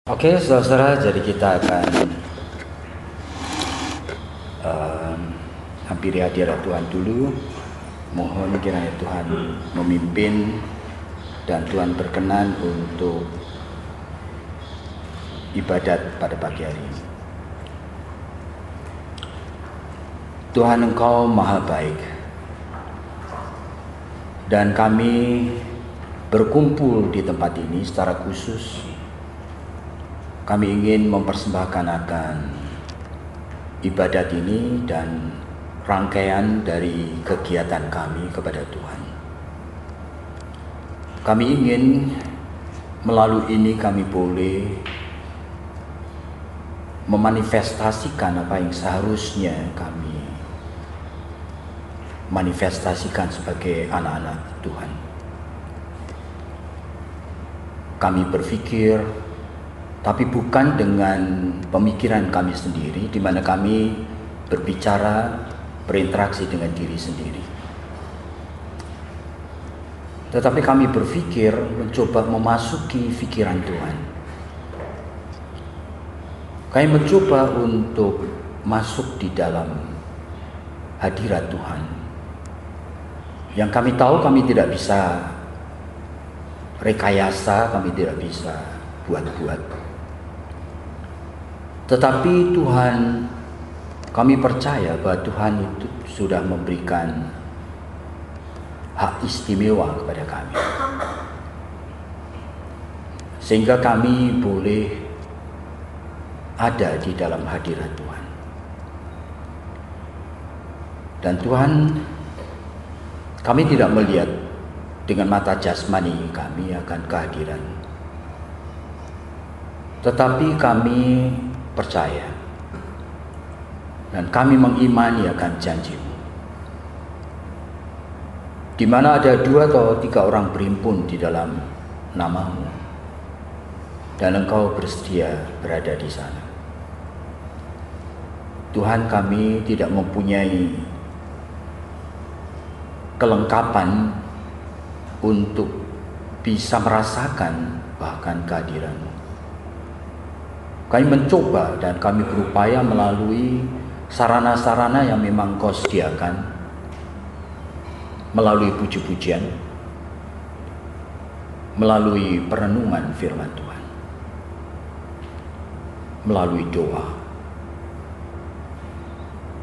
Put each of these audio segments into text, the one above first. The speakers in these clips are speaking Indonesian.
Oke, saudara-saudara, jadi kita akan hampiri hadirat Tuhan dulu. Mohon kiranya Tuhan memimpin dan Tuhan berkenan untuk ibadat pada pagi hari ini. Tuhan, Engkau maha baik, dan kami berkumpul di tempat ini secara khusus. Kami ingin mempersembahkan akan ibadat ini dan rangkaian dari kegiatan kami kepada Tuhan. Kami ingin melalui ini kami boleh memanifestasikan apa yang seharusnya kami manifestasikan sebagai anak-anak Tuhan. Kami berpikir, tapi bukan dengan pemikiran kami sendiri, di mana kami berbicara, berinteraksi dengan diri sendiri. Tetapi kami berpikir mencoba memasuki pikiran Tuhan. Kami mencoba untuk masuk di dalam hadirat Tuhan. Yang kami tahu kami tidak bisa rekayasa, kami tidak bisa buat-buat. Tetapi Tuhan, kami percaya bahwa Tuhan itu sudah memberikan hak istimewa kepada kami, sehingga kami boleh ada di dalam hadirat Tuhan. Dan Tuhan, kami tidak melihat dengan mata jasmani kami akan kehadiran, tetapi kami percaya dan kami mengimani akan janji-Mu, di mana ada 2 atau 3 orang berhimpun di dalam nama-Mu, dan Engkau bersedia berada di sana. Tuhan, kami tidak mempunyai kelengkapan untuk bisa merasakan bahkan kehadiran-Mu. Kami mencoba dan kami berupaya melalui sarana-sarana yang memang Kau sediakan, melalui puji-pujian, melalui perenungan firman Tuhan, melalui doa.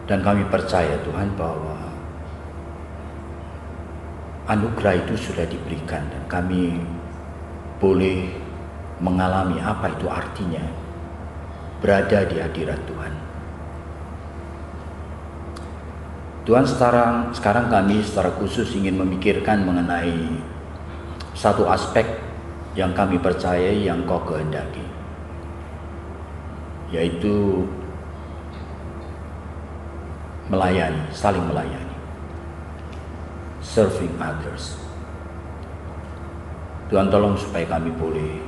Dan kami percaya Tuhan bahwa anugerah itu sudah diberikan dan kami boleh mengalami apa itu artinya berada di hadirat Tuhan. Tuhan, sekarang kami secara khusus ingin memikirkan mengenai satu aspek yang kami percayai yang Kau kehendaki, yaitu melayani, saling melayani, serving others. Tuhan, tolong supaya kami boleh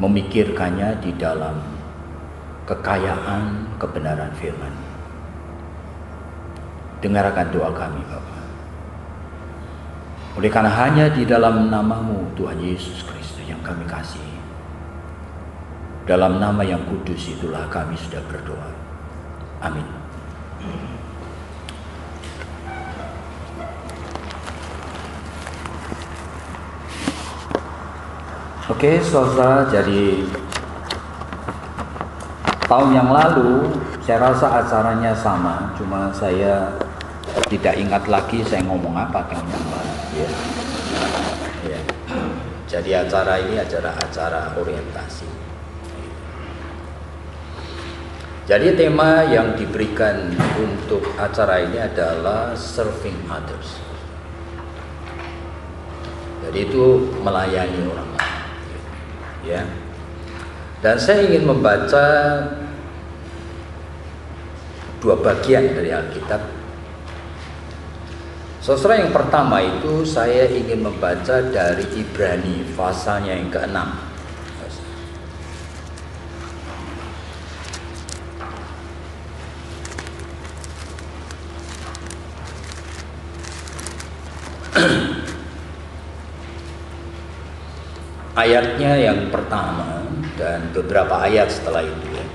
memikirkannya di dalam kekayaan kebenaran firman. Dengarkan doa kami, Bapa. Oleh karena hanya di dalam nama-Mu Tuhan Yesus Kristus yang kami kasihi, dalam nama yang kudus itulah kami sudah berdoa. Amin. Oke, saudara, jadi tahun yang lalu saya rasa acaranya sama, cuma saya tidak ingat lagi saya ngomong apa tahun yang lalu. Ya. Jadi acara ini adalah acara orientasi. Jadi tema yang diberikan untuk acara ini adalah serving others. Jadi itu melayani orang lain. Ya. Dan saya ingin membaca 2 bagian dari Alkitab. Saudara, yang pertama itu saya ingin membaca dari Ibrani pasalnya yang ke-6. Ayatnya yang pertama dan beberapa ayat setelah itu ya.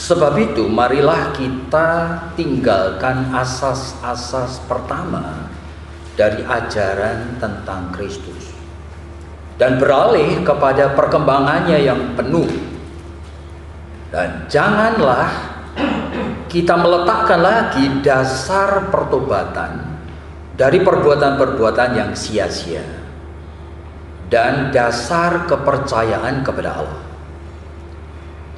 Sebab itu marilah kita tinggalkan asas-asas pertama dari ajaran tentang Kristus dan beralih kepada perkembangannya yang penuh. Dan janganlah kita meletakkan lagi dasar pertobatan dari perbuatan-perbuatan yang sia-sia dan dasar kepercayaan kepada Allah,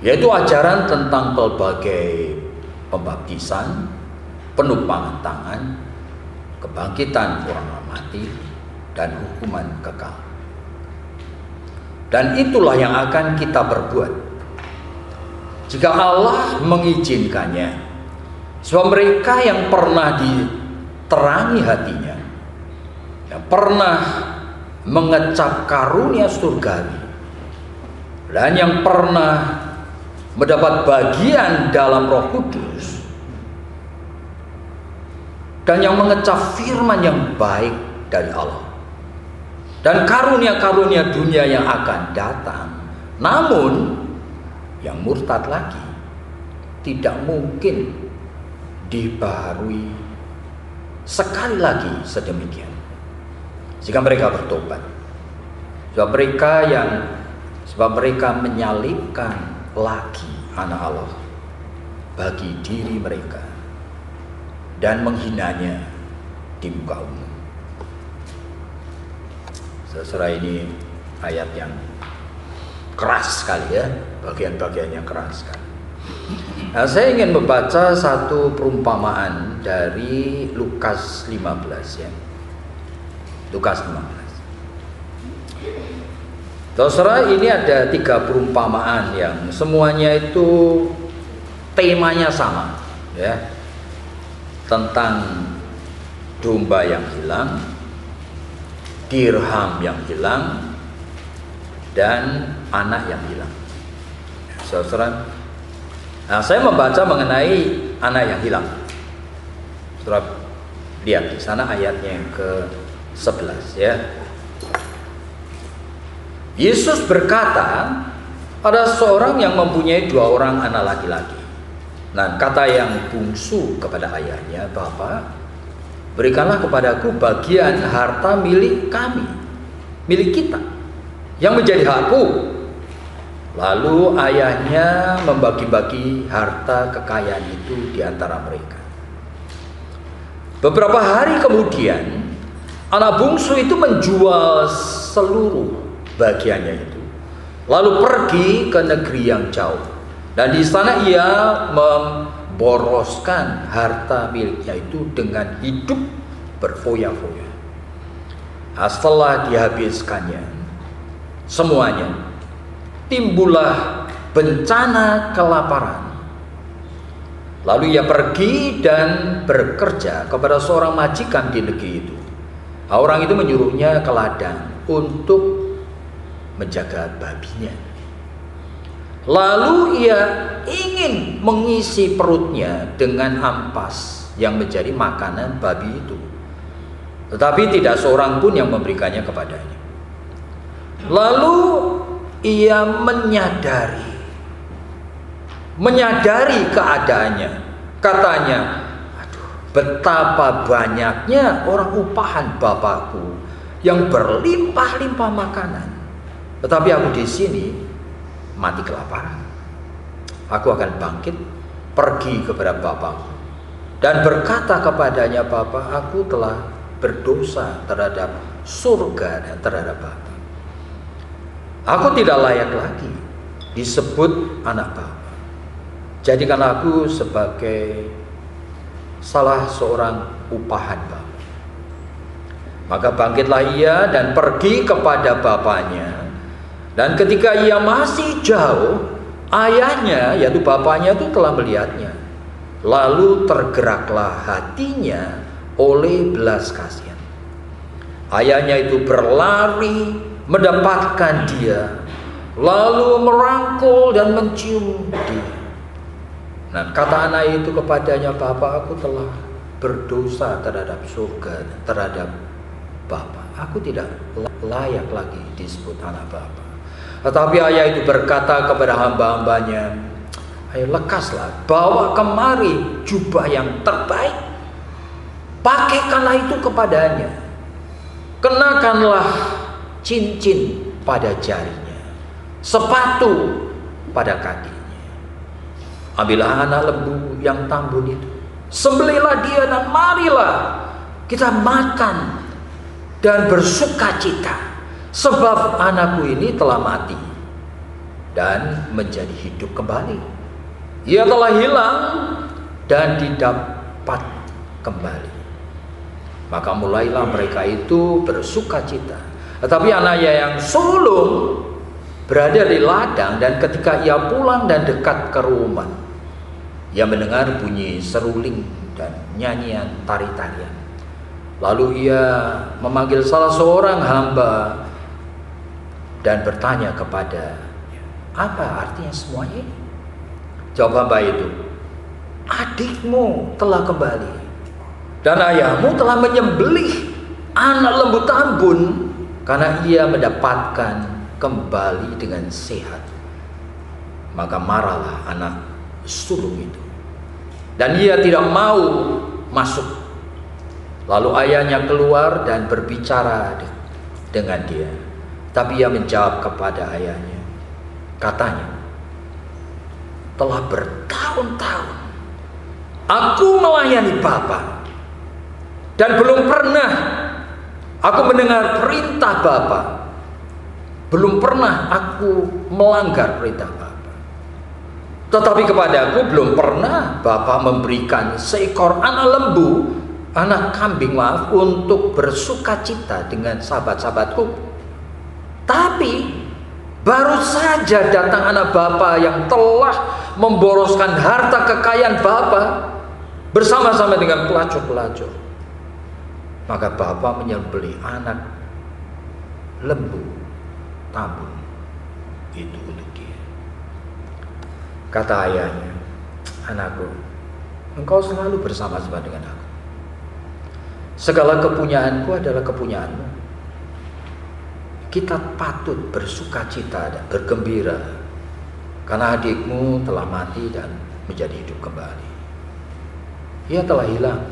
yaitu ajaran tentang pelbagai pembaptisan, penumpangan tangan, kebangkitan orang mati, dan hukuman kekal. Dan itulah yang akan kita perbuat jika Allah mengizinkannya. Sebab mereka yang pernah diterangi hatinya, yang pernah mengecap karunia surgawi, dan yang pernah mendapat bagian dalam Roh Kudus, dan yang mengecap firman yang baik dari Allah, dan karunia-karunia dunia yang akan datang, namun yang murtad lagi tidak mungkin dibaharui sekali lagi sedemikian jika mereka bertobat. Sebab mereka menyalibkan lagi anak Allah bagi diri mereka dan menghinanya di muka umum. Saudara, ini ayat yang keras sekali ya, bagian-bagian yang keras sekali. Nah, saya ingin membaca satu perumpamaan dari Lukas 15 ya. Lukas 15. Saudara, ini ada 3 perumpamaan yang semuanya itu temanya sama ya. Tentang domba yang hilang, dirham yang hilang, dan anak yang hilang. Saudara, nah, saya membaca mengenai anak yang hilang. Saudara, lihat di sana ayatnya yang ke-11 ya. Yesus berkata, ada seorang yang mempunyai 2 orang anak laki-laki. Nah, kata yang bungsu kepada ayahnya, "Bapak, berikanlah kepadaku bagian harta milik kami, milik kita, yang menjadi hakku." Lalu ayahnya membagi-bagi harta kekayaan itu di antara mereka. Beberapa hari kemudian, anak bungsu itu menjual seluruh bagiannya itu, lalu pergi ke negeri yang jauh, dan di sana ia memboroskan harta miliknya itu dengan hidup berfoya-foya. Nah, setelah dihabiskannya semuanya, timbullah bencana kelaparan. Lalu ia pergi dan bekerja kepada seorang majikan di negeri itu. Nah, orang itu menyuruhnya ke ladang untuk menjaga babinya. Lalu ia ingin mengisi perutnya dengan ampas yang menjadi makanan babi itu, tetapi tidak seorang pun yang memberikannya kepadanya. Lalu ia menyadari keadaannya. Katanya, "Aduh, betapa banyaknya orang upahan bapakku yang berlimpah-limpah makanan, tetapi aku di sini mati kelaparan. Aku akan bangkit, pergi kepada bapakku dan berkata kepadanya, Bapa, aku telah berdosa terhadap surga dan terhadap Bapa. Aku tidak layak lagi disebut anak Bapa. Jadikan aku sebagai salah seorang upahan Bapa." Maka bangkitlah ia dan pergi kepada bapaknya. Dan ketika ia masih jauh, ayahnya, yaitu bapaknya itu telah melihatnya. Lalu tergeraklah hatinya oleh belas kasihan. Ayahnya itu berlari mendapatkan dia, lalu merangkul dan mencium dia. Nah, kata anak itu kepadanya, "Bapa, aku telah berdosa terhadap surga, terhadap Bapa. Aku tidak layak lagi disebut anak Bapa. Tetapi ayah itu berkata kepada hamba-hambanya, ayo lekaslah, bawa kemari jubah yang terbaik, pakaikanlah itu kepadanya, kenakanlah cincin pada jarinya, sepatu pada kakinya. Ambillah anak lembu yang tambun itu, sembelihlah dia dan marilah kita makan dan bersukacita, sebab anakku ini telah mati dan menjadi hidup kembali. Ia telah hilang dan didapat kembali. Maka mulailah mereka itu bersukacita. Tetapi anaknya yang sulung berada di ladang, dan ketika ia pulang dan dekat ke rumah, ia mendengar bunyi seruling dan nyanyian tari-tarian. Lalu ia memanggil salah seorang hamba dan bertanya kepada, apa artinya semuanya ini? Jawab hamba itu, adikmu telah kembali dan ayahmu telah menyembelih anak lembu tambun, karena ia mendapatkan kembali dengan sehat. Maka marahlah anak sulung itu, dan ia tidak mau masuk. Lalu ayahnya keluar dan berbicara dengan dia. Tapi ia menjawab kepada ayahnya, katanya, telah bertahun-tahun aku melayani Bapa, dan belum pernah aku mendengar perintah Bapa. Belum pernah aku melanggar perintah Bapa. Tetapi kepadaku belum pernah Bapa memberikan seekor anak lembu, anak kambing untuk bersukacita dengan sahabat-sahabatku. Tapi baru saja datang anak Bapa yang telah memboroskan harta kekayaan Bapa bersama-sama dengan pelacur-pelacur. Maka Bapa menyembelih anak lembu tambun itu untuk dia. Kata ayahnya, anakku, engkau selalu bersama-sama dengan aku. Segala kepunyaanku adalah kepunyaanmu. Kita patut bersukacita dan bergembira, karena adikmu telah mati dan menjadi hidup kembali. Ia telah hilang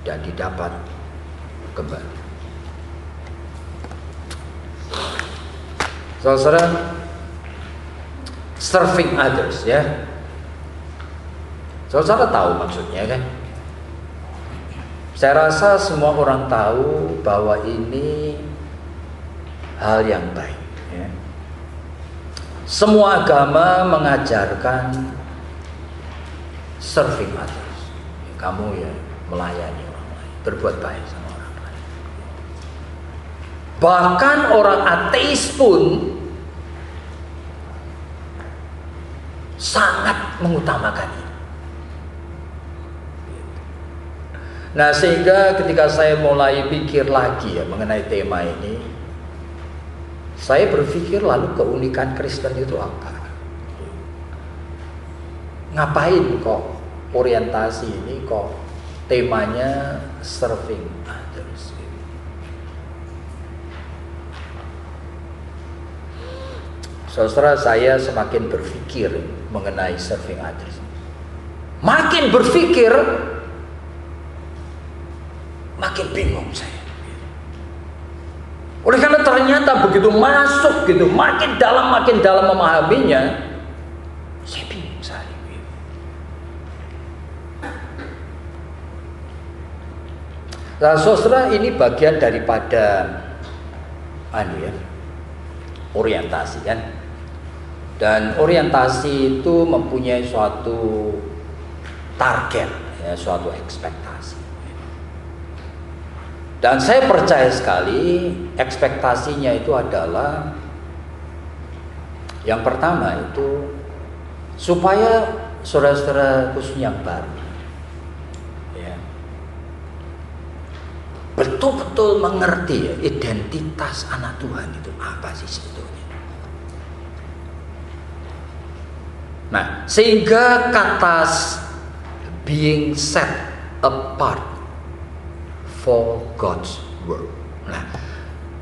dan didapat kembali. Saudara, serving others, ya. Saudara tahu maksudnya kan? Saya rasa semua orang tahu bahwa ini hal yang baik, ya. Semua agama mengajarkan serving others. Kamu ya melayani orang lain, berbuat baik sama orang lain. Bahkan orang ateis pun sangat mengutamakan ini. Nah, sehingga ketika saya mulai pikir lagi ya mengenai tema ini, saya berpikir lalu keunikan Kristen itu apa? Ngapain kok orientasi ini kok temanya serving others? Saudara, saya semakin berpikir mengenai serving others, makin berpikir makin bingung saya. Oleh karena ternyata begitu masuk gitu, makin dalam memahaminya, saya bingung sekali. Nah, saudara, ini bagian daripada orientasi kan. Dan orientasi itu mempunyai suatu target, ya, suatu ekspektasi. Dan saya percaya sekali ekspektasinya itu adalah yang pertama itu supaya saudara-saudara khususnya yang baru, ya, betul-betul mengerti ya, identitas anak Tuhan itu apa sih sebetulnya. Nah, sehingga kata being set apart for God's work. Nah,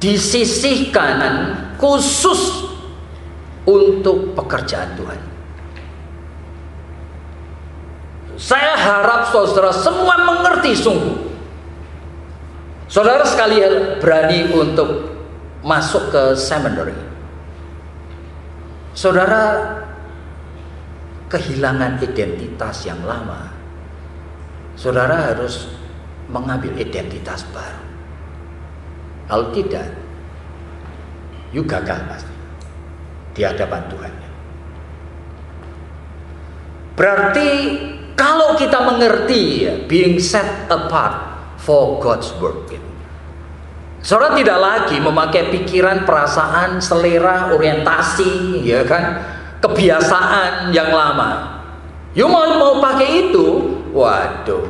disisihkan khusus untuk pekerjaan Tuhan. Saya harap saudara semua mengerti sungguh. Saudara sekalian berani untuk masuk ke seminary. Saudara kehilangan identitas yang lama. Saudara harus mengambil identitas baru. Kalau tidak, you gagal pasti di hadapan Tuhan. Berarti kalau kita mengerti ya, being set apart for God's work, saudara tidak lagi memakai pikiran, perasaan, selera, orientasi, ya kan, kebiasaan yang lama. You mau pakai itu, waduh.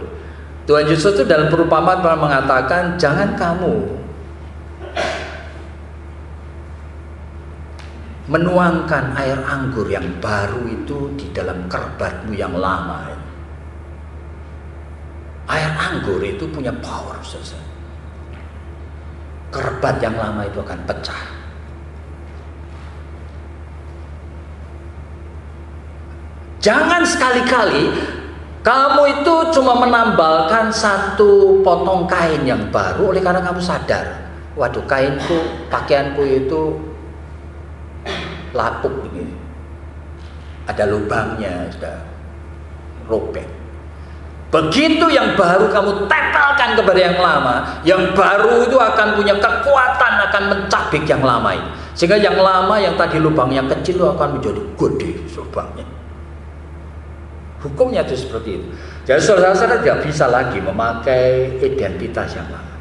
Tuhan Yesus itu dalam perumpamaan pernah mengatakan, jangan kamu menuangkan air anggur yang baru itu di dalam kerbatmu yang lama. Air anggur itu punya power, saudara. Kerbat yang lama itu akan pecah. Jangan sekali-kali kamu itu cuma menambalkan satu potong kain yang baru oleh karena kamu sadar, waduh, kainku, pakaianku itu lapuk begini, ada lubangnya, sudah robek. Begitu yang baru kamu tempelkan kepada yang lama, yang baru itu akan punya kekuatan, akan mencabik yang lama ini. Sehingga yang lama yang tadi lubangnya kecil itu akan menjadi gede lubangnya. Hukumnya itu seperti itu. Jadi saudara-saudara tidak bisa lagi memakai identitas yang lama.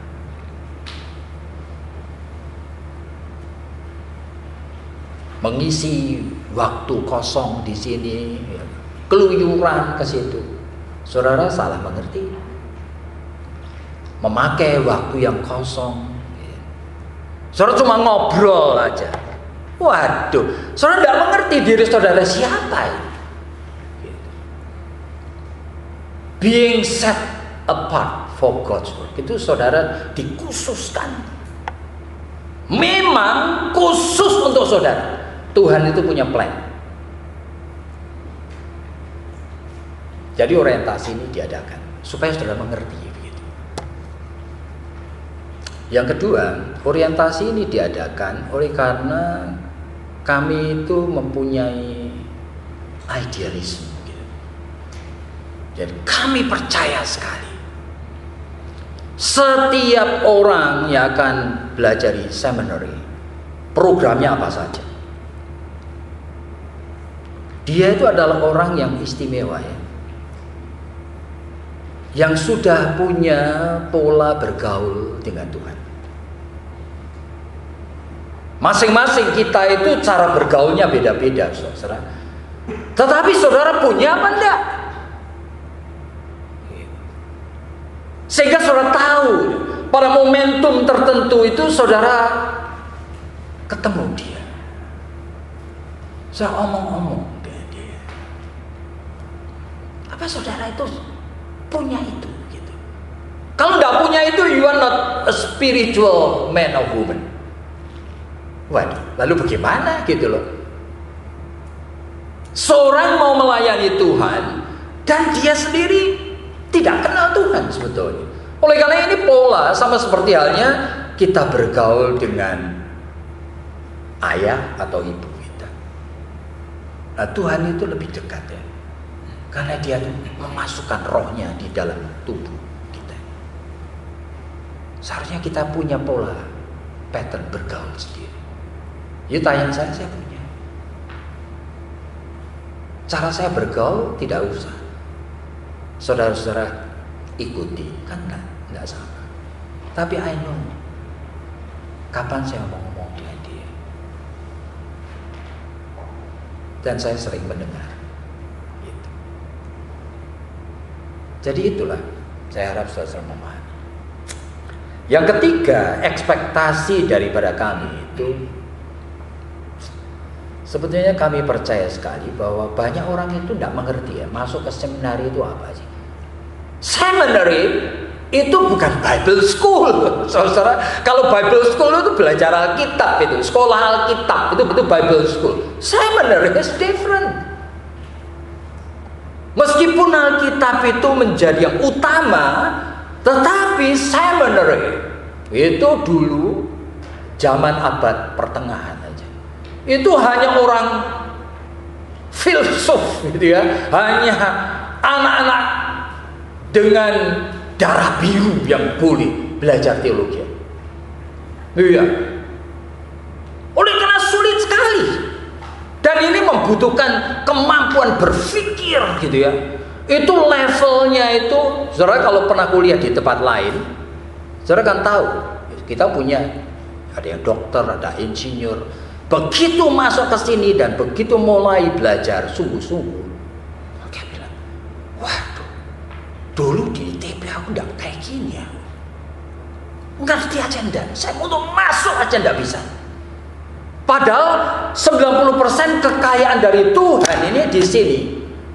Mengisi waktu kosong di sini, keluyuran ke situ. Saudara salah mengerti. Memakai waktu yang kosong. Saudara cuma ngobrol aja. Waduh, saudara tidak mengerti diri saudara siapa ini. Being set apart for God's work, itu saudara dikhususkan. Memang khusus untuk saudara. Tuhan itu punya plan. Jadi orientasi ini diadakan supaya saudara mengerti begitu. Yang kedua, orientasi ini diadakan oleh karena kami itu mempunyai idealisme. Gitu. Jadi kami percaya sekali setiap orang yang akan belajar di seminary, programnya apa saja, dia itu adalah orang yang istimewa ya. Yang sudah punya pola bergaul dengan Tuhan. Masing-masing kita itu cara bergaulnya beda-beda, saudara. Tetapi saudara punya apa enggak? Sehingga saudara tahu pada momentum tertentu itu saudara ketemu dia. Saya omong-omong dengan dia. Apa saudara itu punya itu gitu. Kalau nggak punya itu, you are not a spiritual man or woman. Waduh, lalu bagaimana gitu loh? Seorang mau melayani Tuhan dan dia sendiri tidak kenal Tuhan sebetulnya. Oleh karena ini pola sama seperti halnya kita bergaul dengan ayah atau ibu kita. Nah, Tuhan itu lebih dekat ya. Karena dia memasukkan rohnya di dalam tubuh kita. Seharusnya kita punya pola pattern bergaul sendiri. Ya tanya saya punya. Cara saya bergaul tidak usah saudara-saudara ikuti, kan enggak sama. Tapi I know kapan saya mau ngomong dengan dia. Dan saya sering mendengar. Jadi itulah, saya harap saudara memahami. Yang ketiga, ekspektasi daripada kami itu, sebetulnya kami percaya sekali bahwa banyak orang itu tidak mengerti ya, masuk ke seminari itu apa sih? Seminari itu bukan Bible School, saudara. Kalau Bible School itu belajar Alkitab, itu sekolah Alkitab, itu betul Bible School. Seminary is different. Meskipun Alkitab itu menjadi yang utama, tetapi seminary itu dulu zaman abad pertengahan aja. Itu hanya orang filsuf gitu ya, hanya anak-anak dengan darah biru yang boleh belajar teologi. Iya. Oleh karena sulit sekali. Dan ini membutuhkan kemampuan berpikir gitu ya. Itu levelnya itu, saudara kalau pernah kuliah di tempat lain, saudara kan tahu, kita punya ada yang dokter, ada insinyur. Begitu masuk ke sini dan begitu mulai belajar sungguh-sungguh, dia bilang, waduh, dulu di ITB aku enggak kayak gini ya. Ngerti aja enggak, saya mau masuk aja enggak bisa. Padahal 90% kekayaan dari Tuhan ini di sini.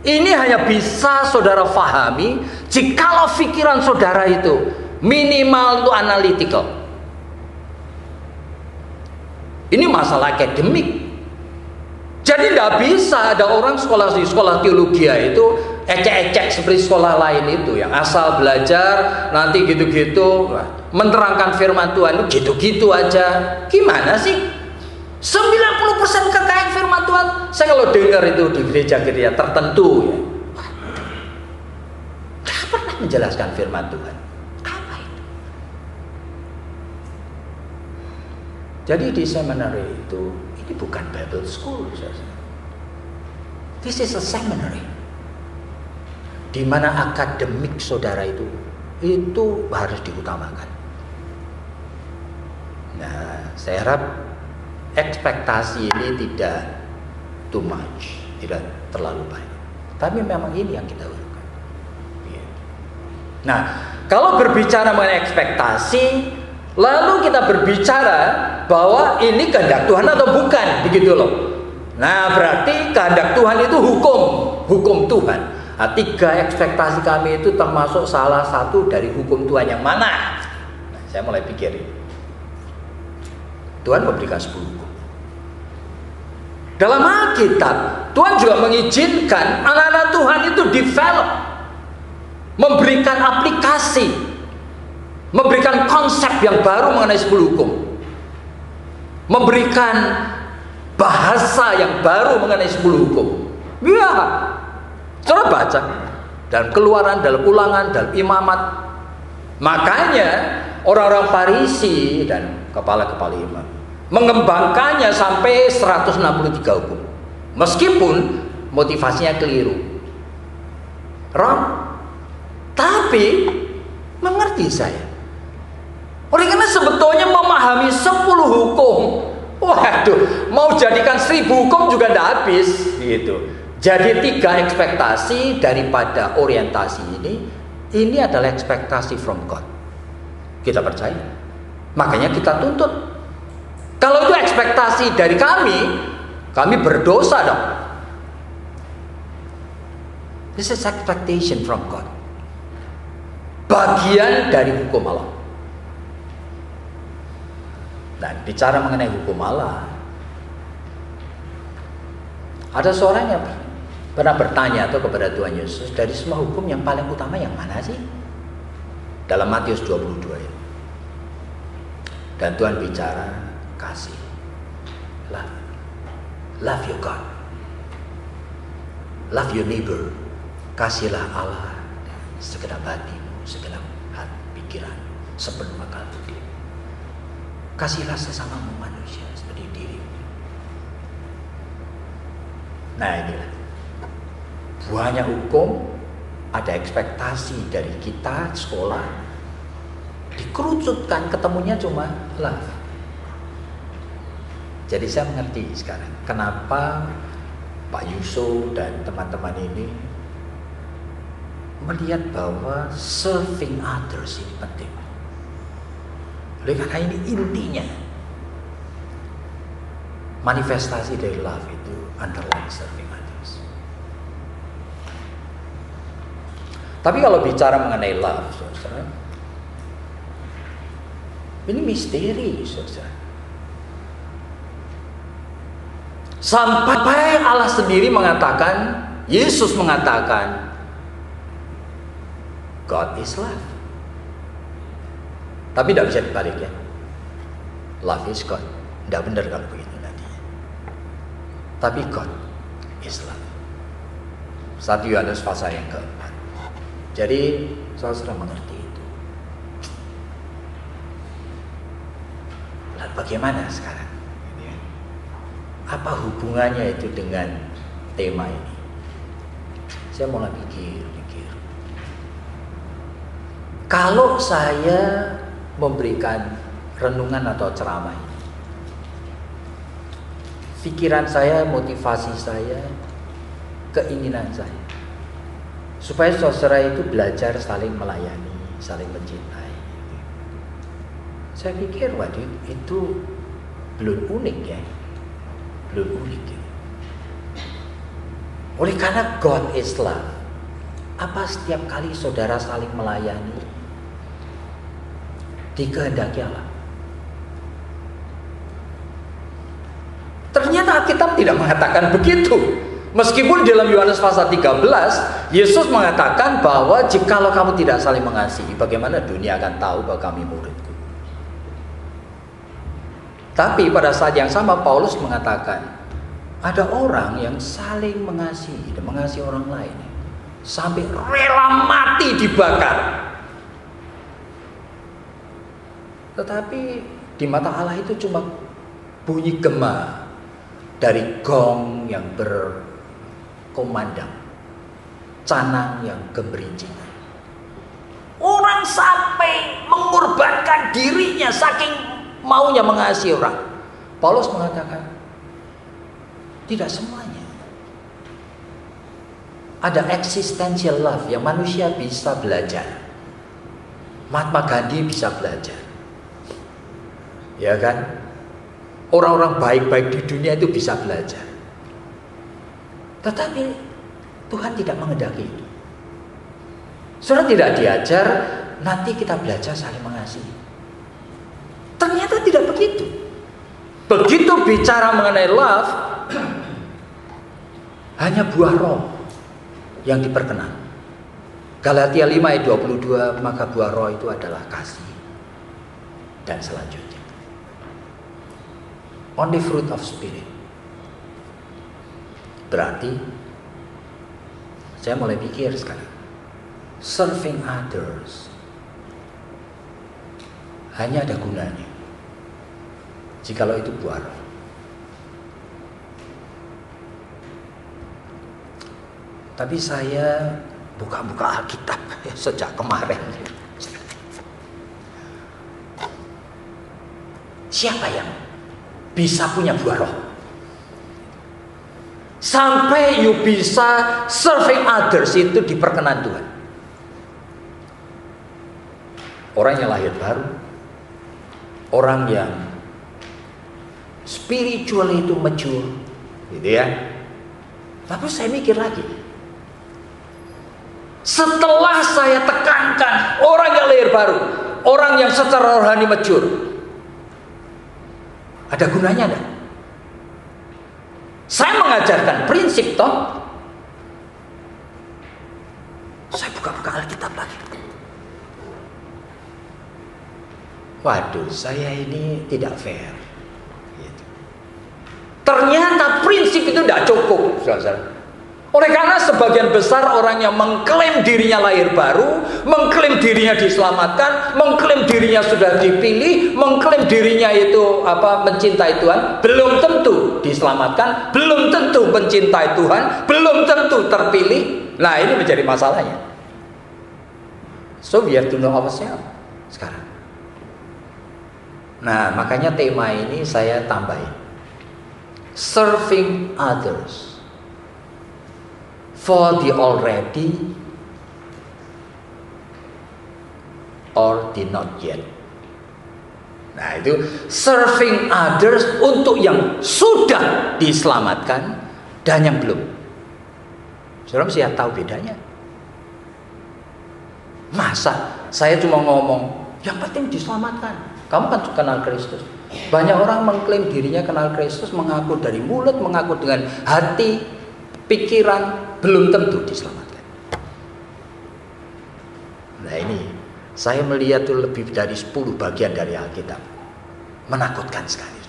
Ini hanya bisa saudara fahami jikalau pikiran saudara itu minimal itu analytical. Ini masalah akademik. Jadi tidak bisa ada orang sekolah di sekolah teologi itu ecek-ecek seperti sekolah lain itu yang asal belajar nanti gitu-gitu menerangkan firman Tuhan itu gitu-gitu aja. Gimana sih? 90% kekayaan firman Tuhan. Saya kalau dengar itu di gereja-gereja tertentu ya, nggak pernah menjelaskan firman Tuhan. Apa itu? Jadi di seminary itu, ini bukan Bible School. This is a seminary, di mana akademik saudara itu harus diutamakan. Nah, saya harap ekspektasi ini tidak too much, tidak terlalu banyak. Tapi memang ini yang kita lakukan. Nah, kalau berbicara mengenai ekspektasi, lalu kita berbicara bahwa ini kehendak Tuhan atau bukan, begitu loh. Nah, berarti kehendak Tuhan itu hukum Tuhan. Nah, 3 ekspektasi kami itu termasuk salah satu dari hukum Tuhan yang mana? Nah, saya mulai pikirin. Tuhan memberikan 10 hukum. Dalam Alkitab, Tuhan juga mengizinkan anak-anak Tuhan itu develop, memberikan aplikasi, memberikan konsep yang baru mengenai 10 hukum, memberikan bahasa yang baru mengenai 10 hukum. Ya, coba baca dalam Keluaran, dalam Ulangan, dalam Imamat. Makanya orang-orang Farisi dan kepala-kepala imam mengembangkannya sampai 163 hukum. Meskipun motivasinya keliru. Wrong. Tapi mengerti saya. Oleh karena sebetulnya memahami 10 hukum, waduh, mau jadikan 1000 hukum juga tidak habis gitu. Jadi 3 ekspektasi daripada orientasi ini adalah ekspektasi from God. Kita percaya. Makanya kita tuntut. Kalau itu ekspektasi dari kami berdosa dong. This is expectation from God. Bagian dari hukum Allah. Nah, bicara mengenai hukum Allah, ada seorang yang pernah bertanya atau kepada Tuhan Yesus, dari semua hukum yang paling utama yang mana sih? Dalam Matius 22 ya. Dan Tuhan bicara, kasih, love your God, love your neighbor, kasihlah Allah segenap hatimu, segenap hati, pikiran, sepenuh akal budi. Kasihlah sesamamu manusia seperti dirimu. Nah, inilah banyak hukum, ada ekspektasi dari kita sekolah, dikerucutkan, ketemunya cuma love. Jadi saya mengerti sekarang kenapa Pak Yusuf dan teman-teman ini melihat bahwa serving others ini penting. Oleh karena ini intinya manifestasi dari love itu underlying serving others. Tapi kalau bicara mengenai love, saudara, Ini misteri, saudara. Sampai Allah sendiri mengatakan, Yesus mengatakan, God is love. Tapi tidak bisa dibalik ya. Love is God. Tidak benar kalau begitu nanti. Tapi God is love. 1 Yohanes pasal yang keempat. Jadi saudara mengerti itu. Lalu bagaimana sekarang? Apa hubungannya itu dengan tema ini? Saya mulai pikir. Kalau saya memberikan renungan atau ceramah ini, pikiran saya, motivasi saya, keinginan saya, supaya saudara itu belajar saling melayani, saling mencintai. Saya pikir waduh itu belum unik ya. Belum unik ya. Oleh karena God is love, apa setiap kali saudara saling melayani dikehendaki Allah? Ternyata Alkitab tidak mengatakan begitu. Meskipun dalam Yohanes pasal 13 Yesus mengatakan bahwa jikalau kamu tidak saling mengasihi, bagaimana dunia akan tahu bahwa kami muridku. Tapi pada saat yang sama Paulus mengatakan ada orang yang saling mengasihi dan mengasihi orang lain sampai rela mati dibakar. Tetapi di mata Allah itu cuma bunyi gema dari gong yang berkomandang, canang yang gemerincing. Orang sampai mengorbankan dirinya saking maunya mengasihi orang. Paulus mengatakan tidak semuanya. Ada existential love yang manusia bisa belajar. Mahatma Gandhi bisa belajar. Ya kan? Orang-orang baik-baik di dunia itu bisa belajar. Tetapi Tuhan tidak menghendaki itu. Saudara tidak diajar, nanti kita belajar saling mengasihi. Ternyata tidak begitu. Begitu bicara mengenai love, hanya buah roh yang diperkenan. Galatia 5 ayat 22, maka buah roh itu adalah kasih. Dan selanjutnya, only fruit of spirit. Berarti saya mulai pikir sekarang, serving others hanya ada gunanya jikalau itu buah roh. Tapi saya buka-buka Alkitab sejak kemarin. Siapa yang bisa punya buah roh sampai you bisa serving others itu diperkenan Tuhan? Orang yang lahir baru, orang yang spiritual itu mature, gitu ya. Tapi saya mikir lagi, setelah saya tekankan orang yang lahir baru, orang yang secara rohani mature, ada gunanya enggak? Saya mengajarkan prinsip toh. Saya buka-buka Alkitab lagi. Waduh, saya ini tidak fair. Gitu. Ternyata prinsip itu tidak cukup, saudara. Oleh karena sebagian besar orang yang mengklaim dirinya lahir baru, mengklaim dirinya diselamatkan, mengklaim dirinya sudah dipilih, mengklaim dirinya itu mencintai Tuhan, belum tentu diselamatkan, belum tentu mencintai Tuhan, belum tentu terpilih. Nah, ini menjadi masalahnya. So we have to know ourselves sekarang. Nah, makanya tema ini saya tambahin, serving others for the already or the not yet. Nah, itu serving others untuk yang sudah diselamatkan dan yang belum. Saudara mesti tahu bedanya. Masa saya cuma ngomong yang penting diselamatkan, Kamu kan kenal Kristus. Banyak orang mengklaim dirinya kenal Kristus, mengaku dari mulut, mengaku dengan hati, pikiran, belum tentu diselamatkan. Nah ini, saya melihat itu lebih dari 10 bagian dari Alkitab. Menakutkan sekali.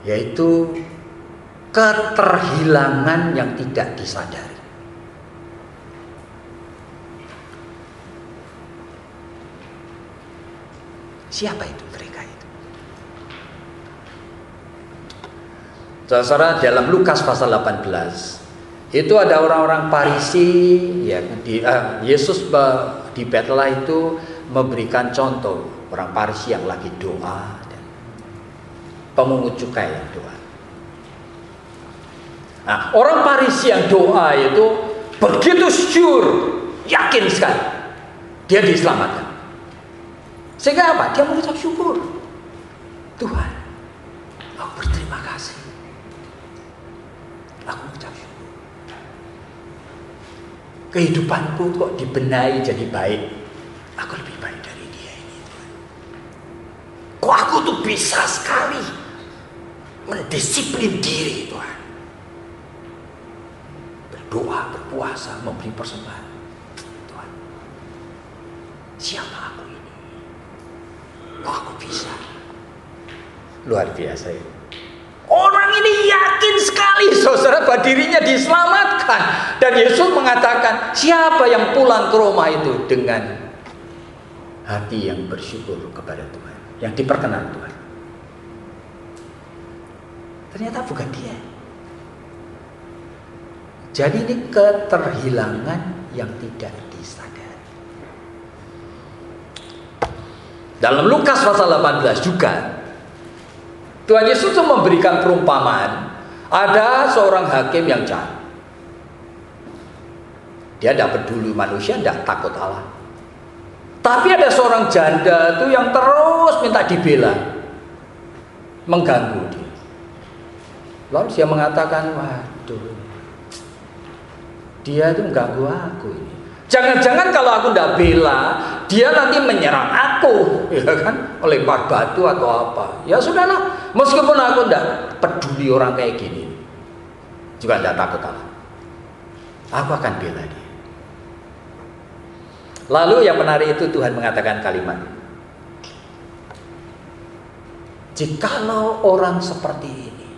Yaitu keterhilangan yang tidak disadari. Siapa itu mereka itu? Saudara, dalam Lukas pasal 18 itu ada orang-orang Farisi, ya, Yesus di Betla itu memberikan contoh orang Farisi yang lagi doa dan pemungut cukai yang doa. Nah, orang Farisi yang doa itu begitu sure, yakin sekali dia diselamatkan. Sehingga apa? Dia mengucap syukur. Tuhan, aku berterima kasih. Aku mengucap syukur. Kehidupanku kok dibenahi jadi baik. Aku lebih baik dari dia ini, Tuhan. Kok aku tuh bisa sekali mendisiplin diri, Tuhan. Berdoa, berpuasa, memberi persembahan. Tuhan, siapa aku ini? Kok aku bisa? Luar biasa ya. Orang ini yakin sekali saudara bahwa dirinya diselamatkan. Dan Yesus mengatakan, siapa yang pulang ke Roma itu dengan hati yang bersyukur kepada Tuhan, yang diperkenan Tuhan. Ternyata bukan dia. Jadi ini keterhilangan yang tidak disadari. Dalam Lukas pasal 18 juga Tuhan Yesus memberikan perumpamaan. Ada seorang hakim yang jahat. Dia tidak peduli manusia, tidak takut Allah. Tapi ada seorang janda itu yang terus minta dibela, mengganggu dia. Lalu dia mengatakan, waduh, dia itu mengganggu aku ini. Jangan-jangan kalau aku tidak bela, dia nanti menyerang aku, ya kan? Lempar batu atau apa. Ya sudahlah, meskipun aku tidak peduli orang kayak gini, juga tidak takut Allah. Aku akan bela dia. Lalu yang menarik itu Tuhan mengatakan kalimat, jikalau orang seperti ini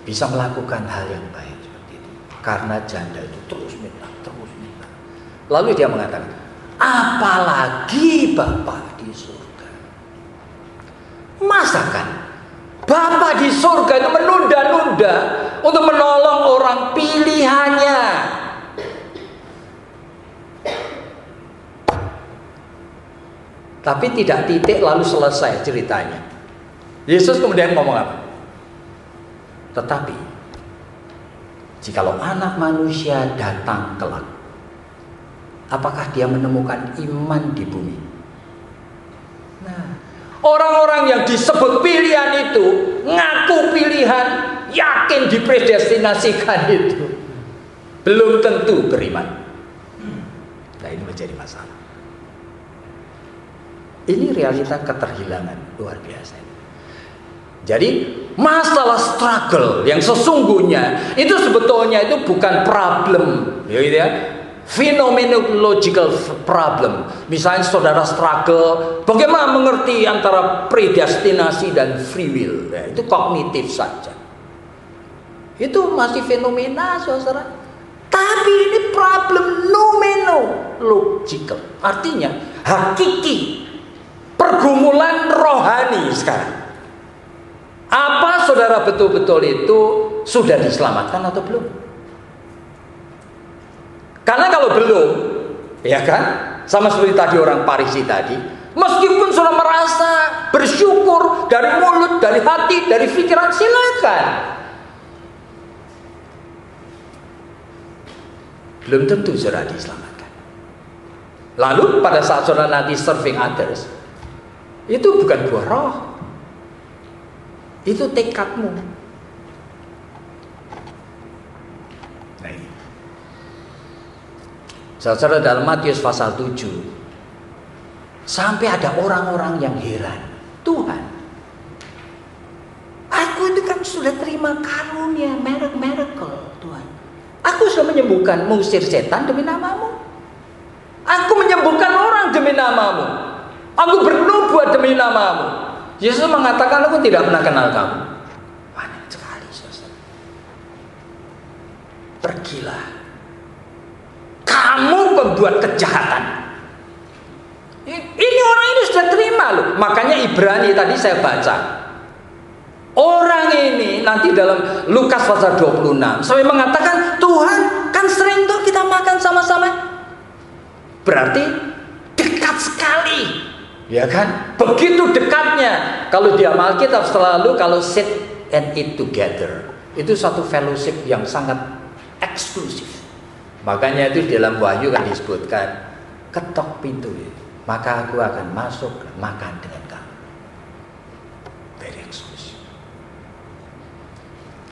bisa melakukan hal yang baik seperti itu, karena janda itu terus minta. Lalu dia mengatakan, apalagi Bapa di surga. Masakan Bapa di surga itu menunda-nunda untuk menolong orang pilihannya. Tapi tidak titik lalu selesai ceritanya. Yesus kemudian ngomong apa? Tetapi jikalau anak manusia datang kelak, apakah dia menemukan iman di bumi? Nah, orang-orang yang disebut pilihan itu, ngaku pilihan, yakin dipredestinasikan itu, belum tentu beriman. Nah, ini menjadi masalah. Ini realita keterhilangan luar biasa. Jadi masalah struggle yang sesungguhnya itu sebetulnya itu bukan problem, ya, phenomenological problem. Misalnya saudara struggle, bagaimana mengerti antara predestinasi dan free will? Ya, itu kognitif saja. Itu masih fenomena, saudara. Tapi ini problem nomenological, artinya hakiki, pergumulan rohani sekarang. Apa saudara betul-betul itu sudah diselamatkan atau belum? Karena kalau belum, ya kan, sama seperti tadi orang Farisi tadi, meskipun sudah merasa bersyukur dari mulut, dari hati, dari pikiran, silakan. Belum tentu saudara diselamatkan. Lalu pada saat saudara nanti serving others, itu bukan buah roh, itu tekadmu. Saudara, dalam Matius pasal 7 Sampai ada orang-orang yang heran, Tuhan, aku itu kan sudah terima karunia, miracle Tuhan. Aku sudah menyembuhkan, mengusir setan demi namamu. Aku menyembuhkan orang demi namamu. Aku bernubuat demi namamu. Yesus mengatakan, aku tidak pernah kenal kamu. Banyak sekali, saudara. Pergilah. Kamu pembuat kejahatan. Ini orang ini sudah terima loh. Makanya Ibrani tadi saya baca. Orang ini nanti dalam Lukas pasal 26 sampai mengatakan, Tuhan kan sering tuh kita makan sama-sama. Berarti dekat sekali. Ya kan? Begitu dekatnya. Kalau di Alkitab selalu kalau sit and eat together. Itu satu fellowship yang sangat eksklusif. Makanya itu dalam Wahyu kan disebutkan, ketok pintu itu, maka aku akan masuk makan dengan kamu. Very eksklusif.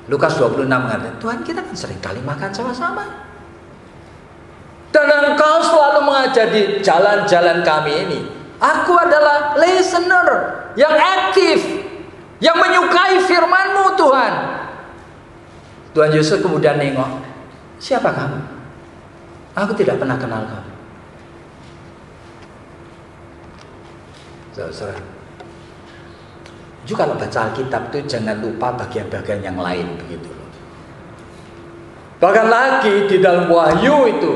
Lukas 26 mengatakan, Tuhan kita kan sering kali makan sama-sama. Dan engkau selalu mengajari jalan-jalan kami ini. Aku adalah listener yang aktif, yang menyukai firman-Mu Tuhan. Tuhan Yesus kemudian nengok, siapa kamu? Aku tidak pernah kenal kamu. Saudara, juga kalau baca Alkitab itu jangan lupa bagian-bagian yang lain begitu. Bahkan lagi di dalam Wahyu itu,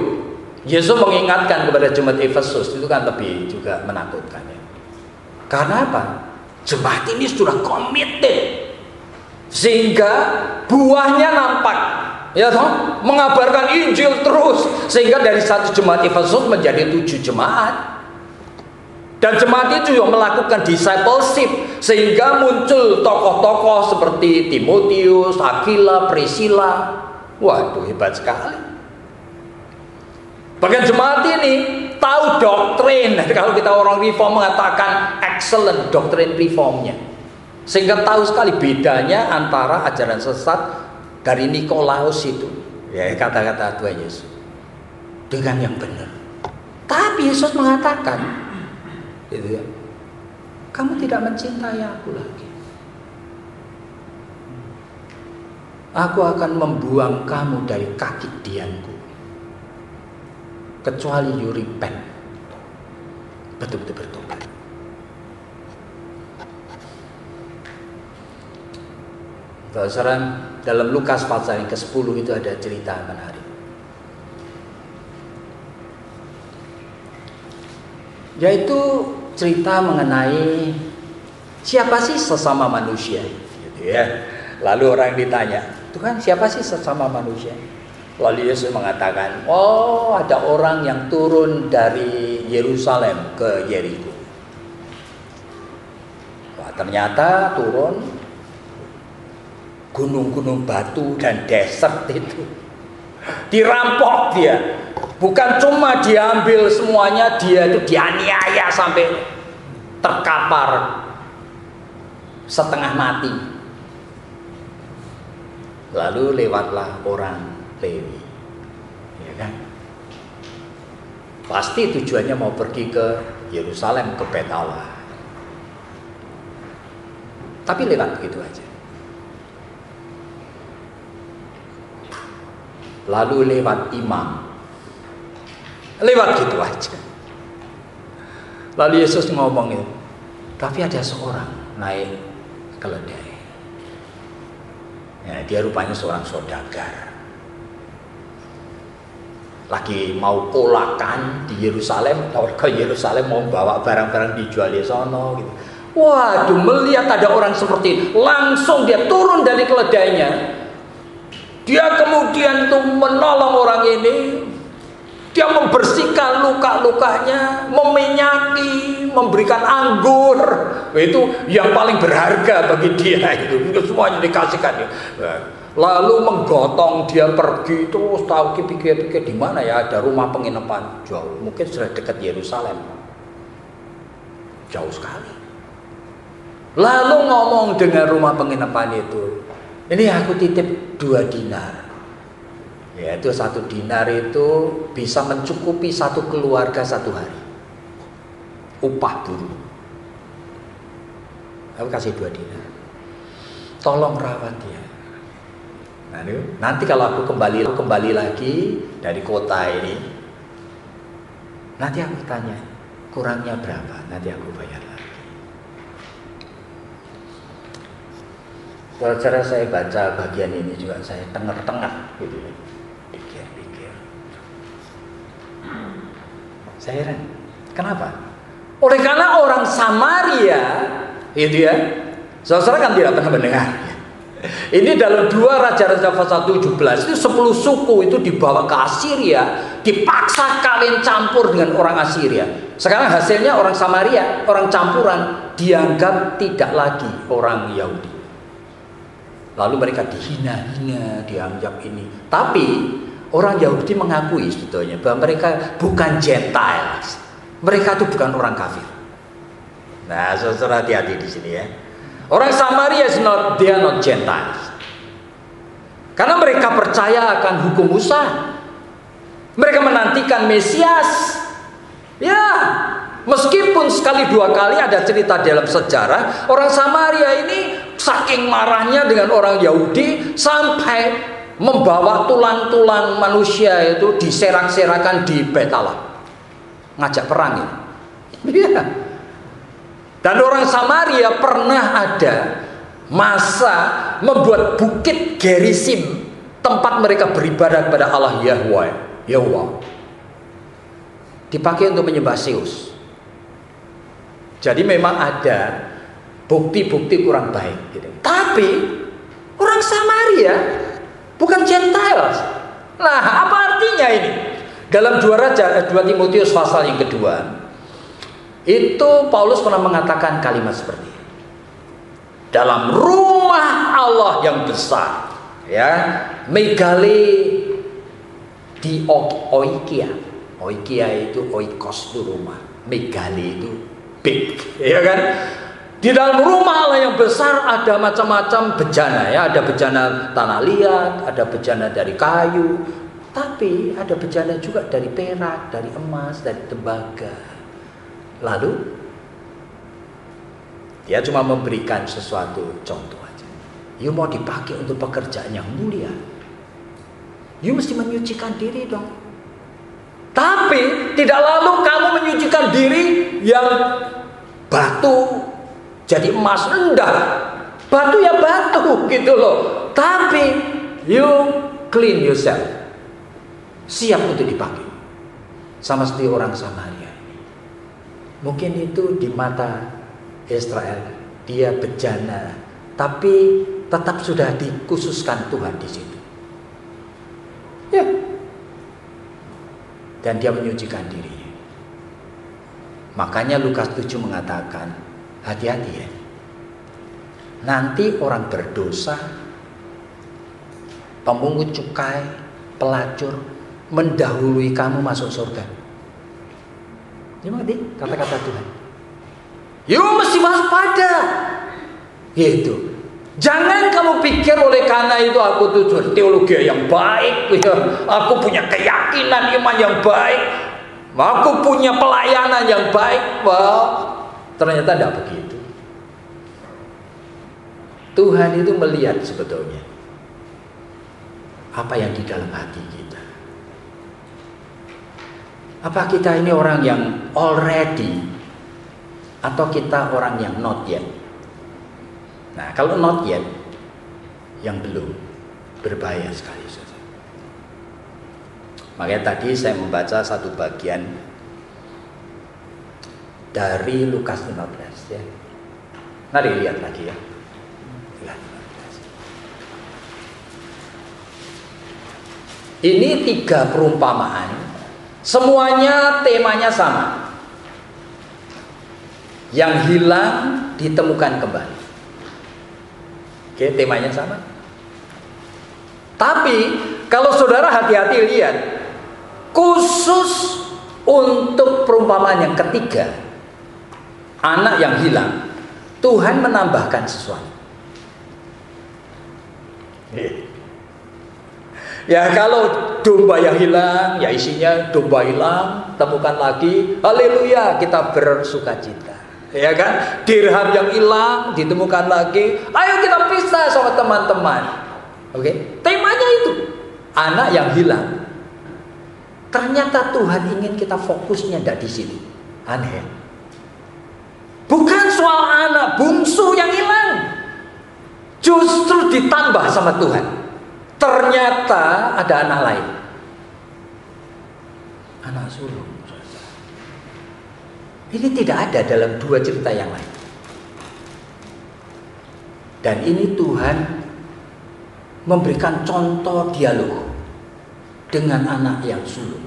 Yesus mengingatkan kepada jemaat Efesus, itu kan lebih juga menakutkan ya. Karena apa? Jemaat ini sudah committed sehingga buahnya nampak, ya toh, mengabarkan Injil terus, sehingga dari satu jemaat Efesus menjadi 7 jemaat. Dan jemaat itu juga melakukan discipleship, sehingga muncul tokoh-tokoh seperti Timotius, Aquila, Priscilla. Waduh, hebat sekali. Bagian jemaat ini tahu doktrin. Kalau kita orang reform mengatakan excellent doktrin reformnya, sehingga tahu sekali bedanya antara ajaran sesat dari Nikolaus itu, ya kata-kata Tuhan Yesus, dengan yang benar. Tapi Yesus mengatakan, gitu ya, kamu tidak mencintai aku lagi. Aku akan membuang kamu dari kaki dianku, kecuali you repent, betul-betul bertobat. Saudara, dalam Lukas pasal yang ke-10 itu ada cerita menarik, yaitu cerita mengenai siapa sih sesama manusia, gitu ya. Lalu orang ditanya, Tuhan siapa sih sesama manusia? Lalu Yesus mengatakan, oh ada orang yang turun dari Yerusalem ke Yeriko. Wah, ternyata turun gunung-gunung batu dan desert itu. Dirampok dia. Bukan cuma diambil semuanya, dia itu dianiaya sampai terkapar setengah mati. Lalu lewatlah orang Lewi, ya kan? Pasti tujuannya mau pergi ke Yerusalem, ke Bet Allah. Tapi lewat begitu aja. Lalu lewat imam, lewat gitu aja. Lalu Yesus ngomong itu, tapi ada seorang naik keledai. Ya, dia rupanya seorang saudagar. Lagi mau kolakan di Yerusalem, ke Yerusalem mau bawa barang-barang dijual di sono gitu. Waduh, melihat ada orang seperti itu, langsung dia turun dari keledainya. Dia kemudian tuh menolong orang ini. Dia membersihkan luka-lukanya, meminyaki, memberikan anggur. Itu yang paling berharga bagi dia itu. Semuanya dikasihkan dia. Lalu menggotong dia pergi terus, tahu pikir-pikir di mana ya ada rumah penginapan jauh. Mungkin sudah dekat Yerusalem. Jauh sekali. Lalu ngomong dengan rumah penginapan itu, ini aku titip 2 dinar. Yaitu 1 dinar itu bisa mencukupi 1 keluarga 1 hari. upah buruh. Aku kasih 2 dinar. Tolong rawat dia. Nah, nanti kalau aku kembali lagi dari kota ini, nanti aku tanya, kurangnya berapa? Nanti aku bayar lagi. Cara saya baca bagian ini juga saya tengah-tengah gitu ya. Pikir. Saya heran. Kenapa? Oleh karena orang Samaria, itu ya, saudara kan tidak pernah mendengar. Ini dalam 2 Raja-Raja pasal 17 itu 10 suku itu dibawa ke Asiria, dipaksa kawin campur dengan orang Asiria. Sekarang hasilnya orang Samaria, orang campuran, dianggap tidak lagi orang Yahudi. Lalu mereka dihina-hina, dianggap ini. Tapi orang Yahudi mengakui sebetulnya bahwa mereka bukan Gentiles. Mereka itu bukan orang kafir. Nah, saudara hati-hati di sini ya. Orang Samaria they are not Gentiles. Karena mereka percaya akan hukum Musa. Mereka menantikan Mesias. Ya, meskipun sekali 2 kali ada cerita dalam sejarah, orang Samaria ini saking marahnya dengan orang Yahudi sampai membawa tulang-tulang manusia itu diserak-serakan di Betalah, ngajak perang ini. Iya. Dan orang Samaria pernah ada masa membuat bukit Gerizim, tempat mereka beribadah kepada Allah Yahweh, dipakai untuk menyembah Zeus. Jadi memang ada bukti-bukti kurang baik gitu. Tapi orang Samaria bukan Gentiles. Nah, apa artinya ini? Dalam 2 Timotius pasal yang kedua, itu Paulus pernah mengatakan kalimat seperti ini. Dalam rumah Allah yang besar, ya, megale di oikia. Oikia itu oikos itu rumah, megale itu big, ya kan? Di dalam rumah Allah yang besar ada macam-macam bejana, ya, ada bejana tanah liat, ada bejana dari kayu, tapi ada bejana juga dari perak, dari emas, dari tembaga. Lalu dia cuma memberikan sesuatu contoh aja. You mau dipakai untuk pekerjaan yang mulia, you mesti menyucikan diri dong. Tapi tidak lalu kamu menyucikan diri yang batu jadi emas. Enggak, batu ya batu gitu loh. Tapi you clean yourself, siap untuk dipakai. Sama seperti orang Samaria. Mungkin itu di mata Israel dia bejana, tapi tetap sudah dikhususkan Tuhan di situ. Ya. Dan dia menyucikan dirinya. Makanya Lukas 7 mengatakan, hati-hati ya. Nanti orang berdosa, pemungut cukai, pelacur mendahului kamu masuk surga. Ini mengerti kata-kata Tuhan. You mesti waspada. Gitu. Jangan kamu pikir oleh karena itu aku tuh teologi yang baik, aku punya keyakinan iman yang baik, aku punya pelayanan yang baik. Wah, ternyata tidak begitu. Tuhan itu melihat sebetulnya apa yang di dalam hati kita. Apa kita ini orang yang already atau kita orang yang not yet? Nah, kalau not yet, yang belum, berbahaya sekali. Makanya tadi saya membaca satu bagian dari Lukas 15 ya. Mari lihat lagi ya. Ini 3 perumpamaan. Semuanya temanya sama. Yang hilang ditemukan kembali. Oke, temanya sama. Tapi kalau saudara hati-hati lihat, khusus untuk perumpamaan yang ketiga, anak yang hilang, Tuhan menambahkan sesuatu. Ya kalau domba yang hilang, ya isinya domba hilang, temukan lagi, haleluya, kita bersukacita. Ya kan? Dirham yang hilang ditemukan lagi, ayo kita pisah sama teman-teman. Oke? Temanya itu anak yang hilang. Ternyata Tuhan ingin kita fokusnya tidak di situ. Aneh ya? Bukan soal anak bungsu yang hilang, justru ditambah sama Tuhan. Ternyata ada anak lain, anak sulung. Ini tidak ada dalam dua cerita yang lain. Dan ini Tuhan memberikan contoh dialog dengan anak yang sulung.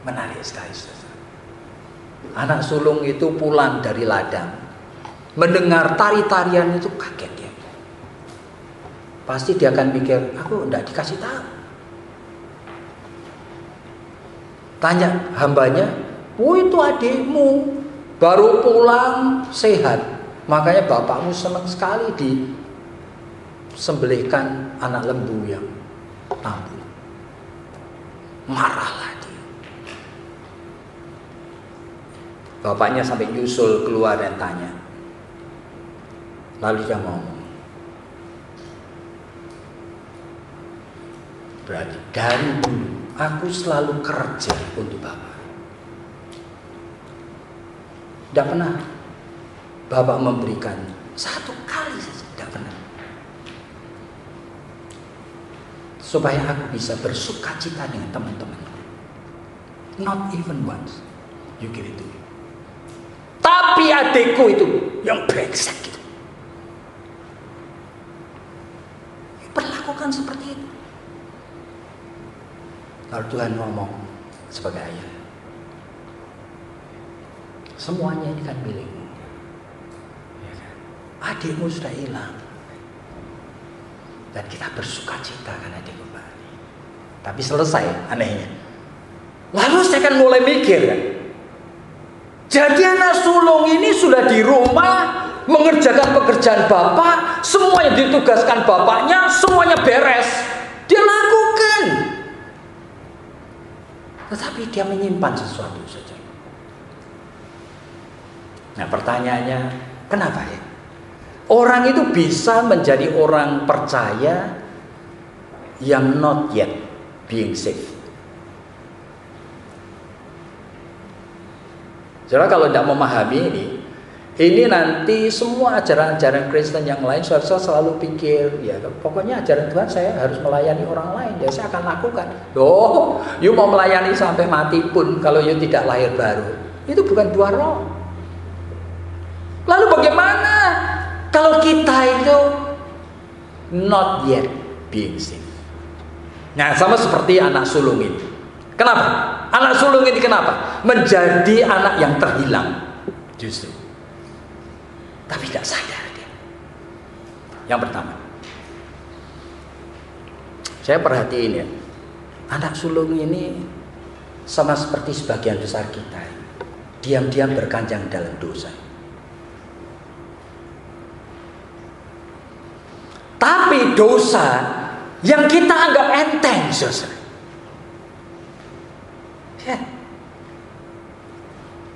Menarik sekali. Anak sulung itu pulang dari ladang, mendengar tari-tarian itu kaget dia. Pasti dia akan mikir, aku tidak dikasih tahu. Tanya hambanya, oh itu adikmu baru pulang sehat, makanya bapakmu senang sekali disembelihkan anak lembu yang tampil. Marahlah dia. Bapaknya sampai nyusul keluar dan tanya. Lalu dia ngomong, berarti dari dulu aku selalu kerja untuk Bapak. Tidak pernah Bapak memberikan satu kali saja, tidak pernah. Supaya aku bisa bersuka cita dengan teman-teman. Not even once you give it to me. Tapi adikku itu yang brengsek gitu. Perlakukan seperti itu. Kalau Tuhan ngomong sebagai ayah, semuanya ini kan milikmu. Adikmu sudah hilang, dan kita bersuka cita karena dia kembali. Tapi selesai anehnya. Lalu saya kan mulai mikir kan, jadi anak sulung ini sudah di rumah mengerjakan pekerjaan bapak, semuanya ditugaskan bapaknya, semuanya beres, dia lakukan. Tetapi dia menyimpan sesuatu saja. Nah pertanyaannya, kenapa ya? Orang itu bisa menjadi orang percaya yang not yet being saved. Saudara kalau tidak memahami ini nanti semua ajaran-ajaran Kristen yang lain, saudara selalu pikir, ya pokoknya ajaran Tuhan saya harus melayani orang lain, ya saya akan lakukan. Oh, you mau melayani sampai mati pun kalau you tidak lahir baru, itu bukan buah roh. Lalu bagaimana kalau kita itu not yet being saved? Nah sama seperti anak sulung ini. Kenapa? Anak sulung ini kenapa? Menjadi anak yang terhilang justru. Tapi tidak sadar dia. Yang pertama, saya perhatiin ya, anak sulung ini sama seperti sebagian besar kita, diam-diam berkanjang dalam dosa. Tapi dosa yang kita anggap enteng, saudara. Ya.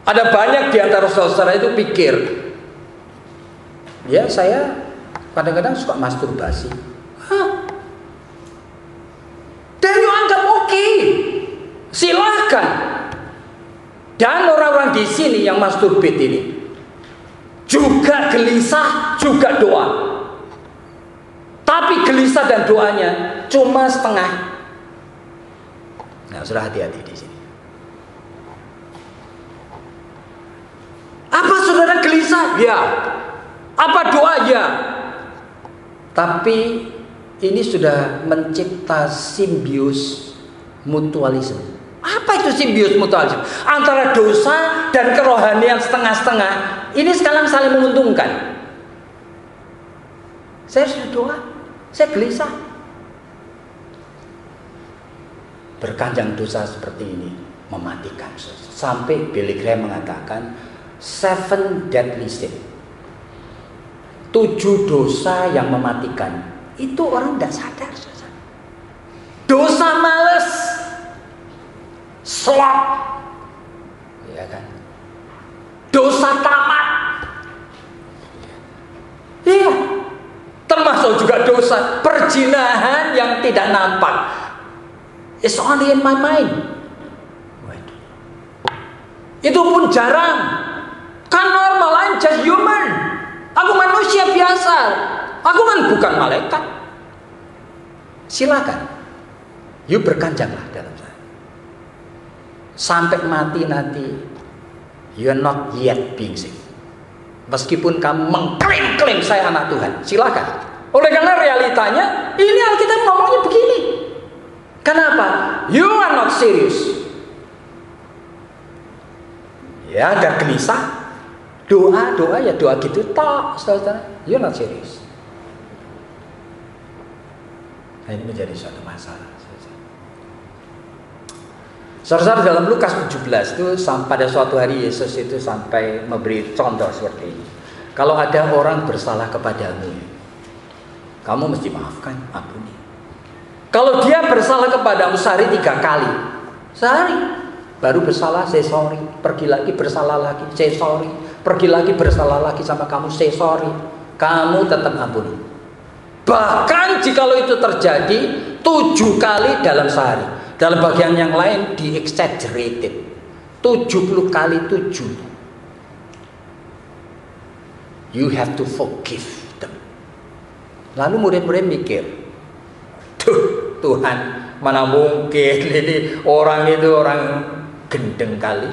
Ada banyak di antara saudara itu pikir, ya saya kadang-kadang suka masturbasi. Hah? Dan you anggap oke, silahkan. Dan orang-orang di sini yang masturbate ini juga gelisah, juga doa. Tapi gelisah dan doanya cuma setengah. Nah, sudah hati-hati di sini. Apa saudara gelisah? Ya. Apa doa? Ya. Tapi ini sudah mencipta simbios mutualisme. Apa itu simbios mutualisme? Antara dosa dan kerohanian setengah-setengah. Ini sekarang saling menguntungkan. Saya sudah doa, saya gelisah. Berkanjang dosa seperti ini mematikan. Sampai Billy Graham mengatakan 7 deadly sin, 7 dosa yang mematikan. Itu orang tidak sadar. dosa males, slot, ya kan? Dosa tamat, iya. Termasuk juga dosa perzinahan yang tidak nampak. It's only in my mind. Itu pun jarang. Kan normal, I'm just human. Aku manusia biasa. Aku kan bukan malaikat. Silakan. You berkanjanglah dalam sana. Sampai mati nanti, you are not yet being saved. Meskipun kamu mengklaim saya anak Tuhan, silakan. Oleh karena realitanya, ini Alkitab ngomongnya begini. Kenapa? You are not serious. Ya, ada gelisah. Doa ya doa gitu tok, saudara. You are not serious. Nah, ini menjadi suatu masalah. Saudara, dalam Lukas 17 itu pada suatu hari Yesus itu sampai memberi contoh seperti ini. Kalau ada orang bersalah kepadamu, kamu mesti maafkan, ampuni. Kalau dia bersalah kepadamu sehari 3 kali, sehari baru bersalah, say sorry, pergi lagi bersalah lagi, say sorry, pergi lagi bersalah lagi sama kamu, say sorry, kamu tetap ampuni. Bahkan jikalau itu terjadi 7 kali dalam sehari. Dalam bagian yang lain di-exaggerated 70 kali 7. You have to forgive them. Lalu murid-murid mikir, Tuhan, mana mungkin ini orang itu orang gendeng kali.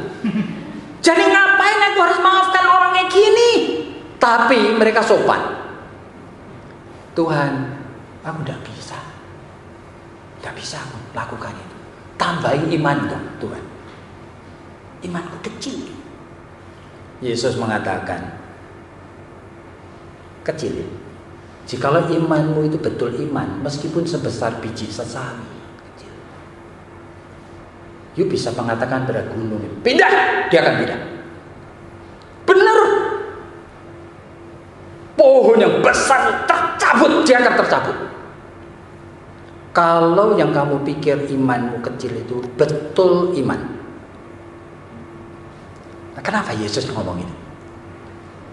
Jadi ngapain aku harus maafkan orangnya gini? Tapi mereka sopan. Tuhan, aku tidak bisa aku lakukan itu. Tambahi imanku, Tuhan. Imanku kecil. Yesus mengatakan, kecil. Jikalau imanmu itu betul iman, meskipun sebesar biji sesawi, kecil. You bisa mengatakan pada gunung, pindah, dia akan pindah. Benar. Pohon yang besar tercabut, dia akan tercabut. Kalau yang kamu pikir imanmu kecil itu betul iman. Nah, kenapa Yesus ngomong itu?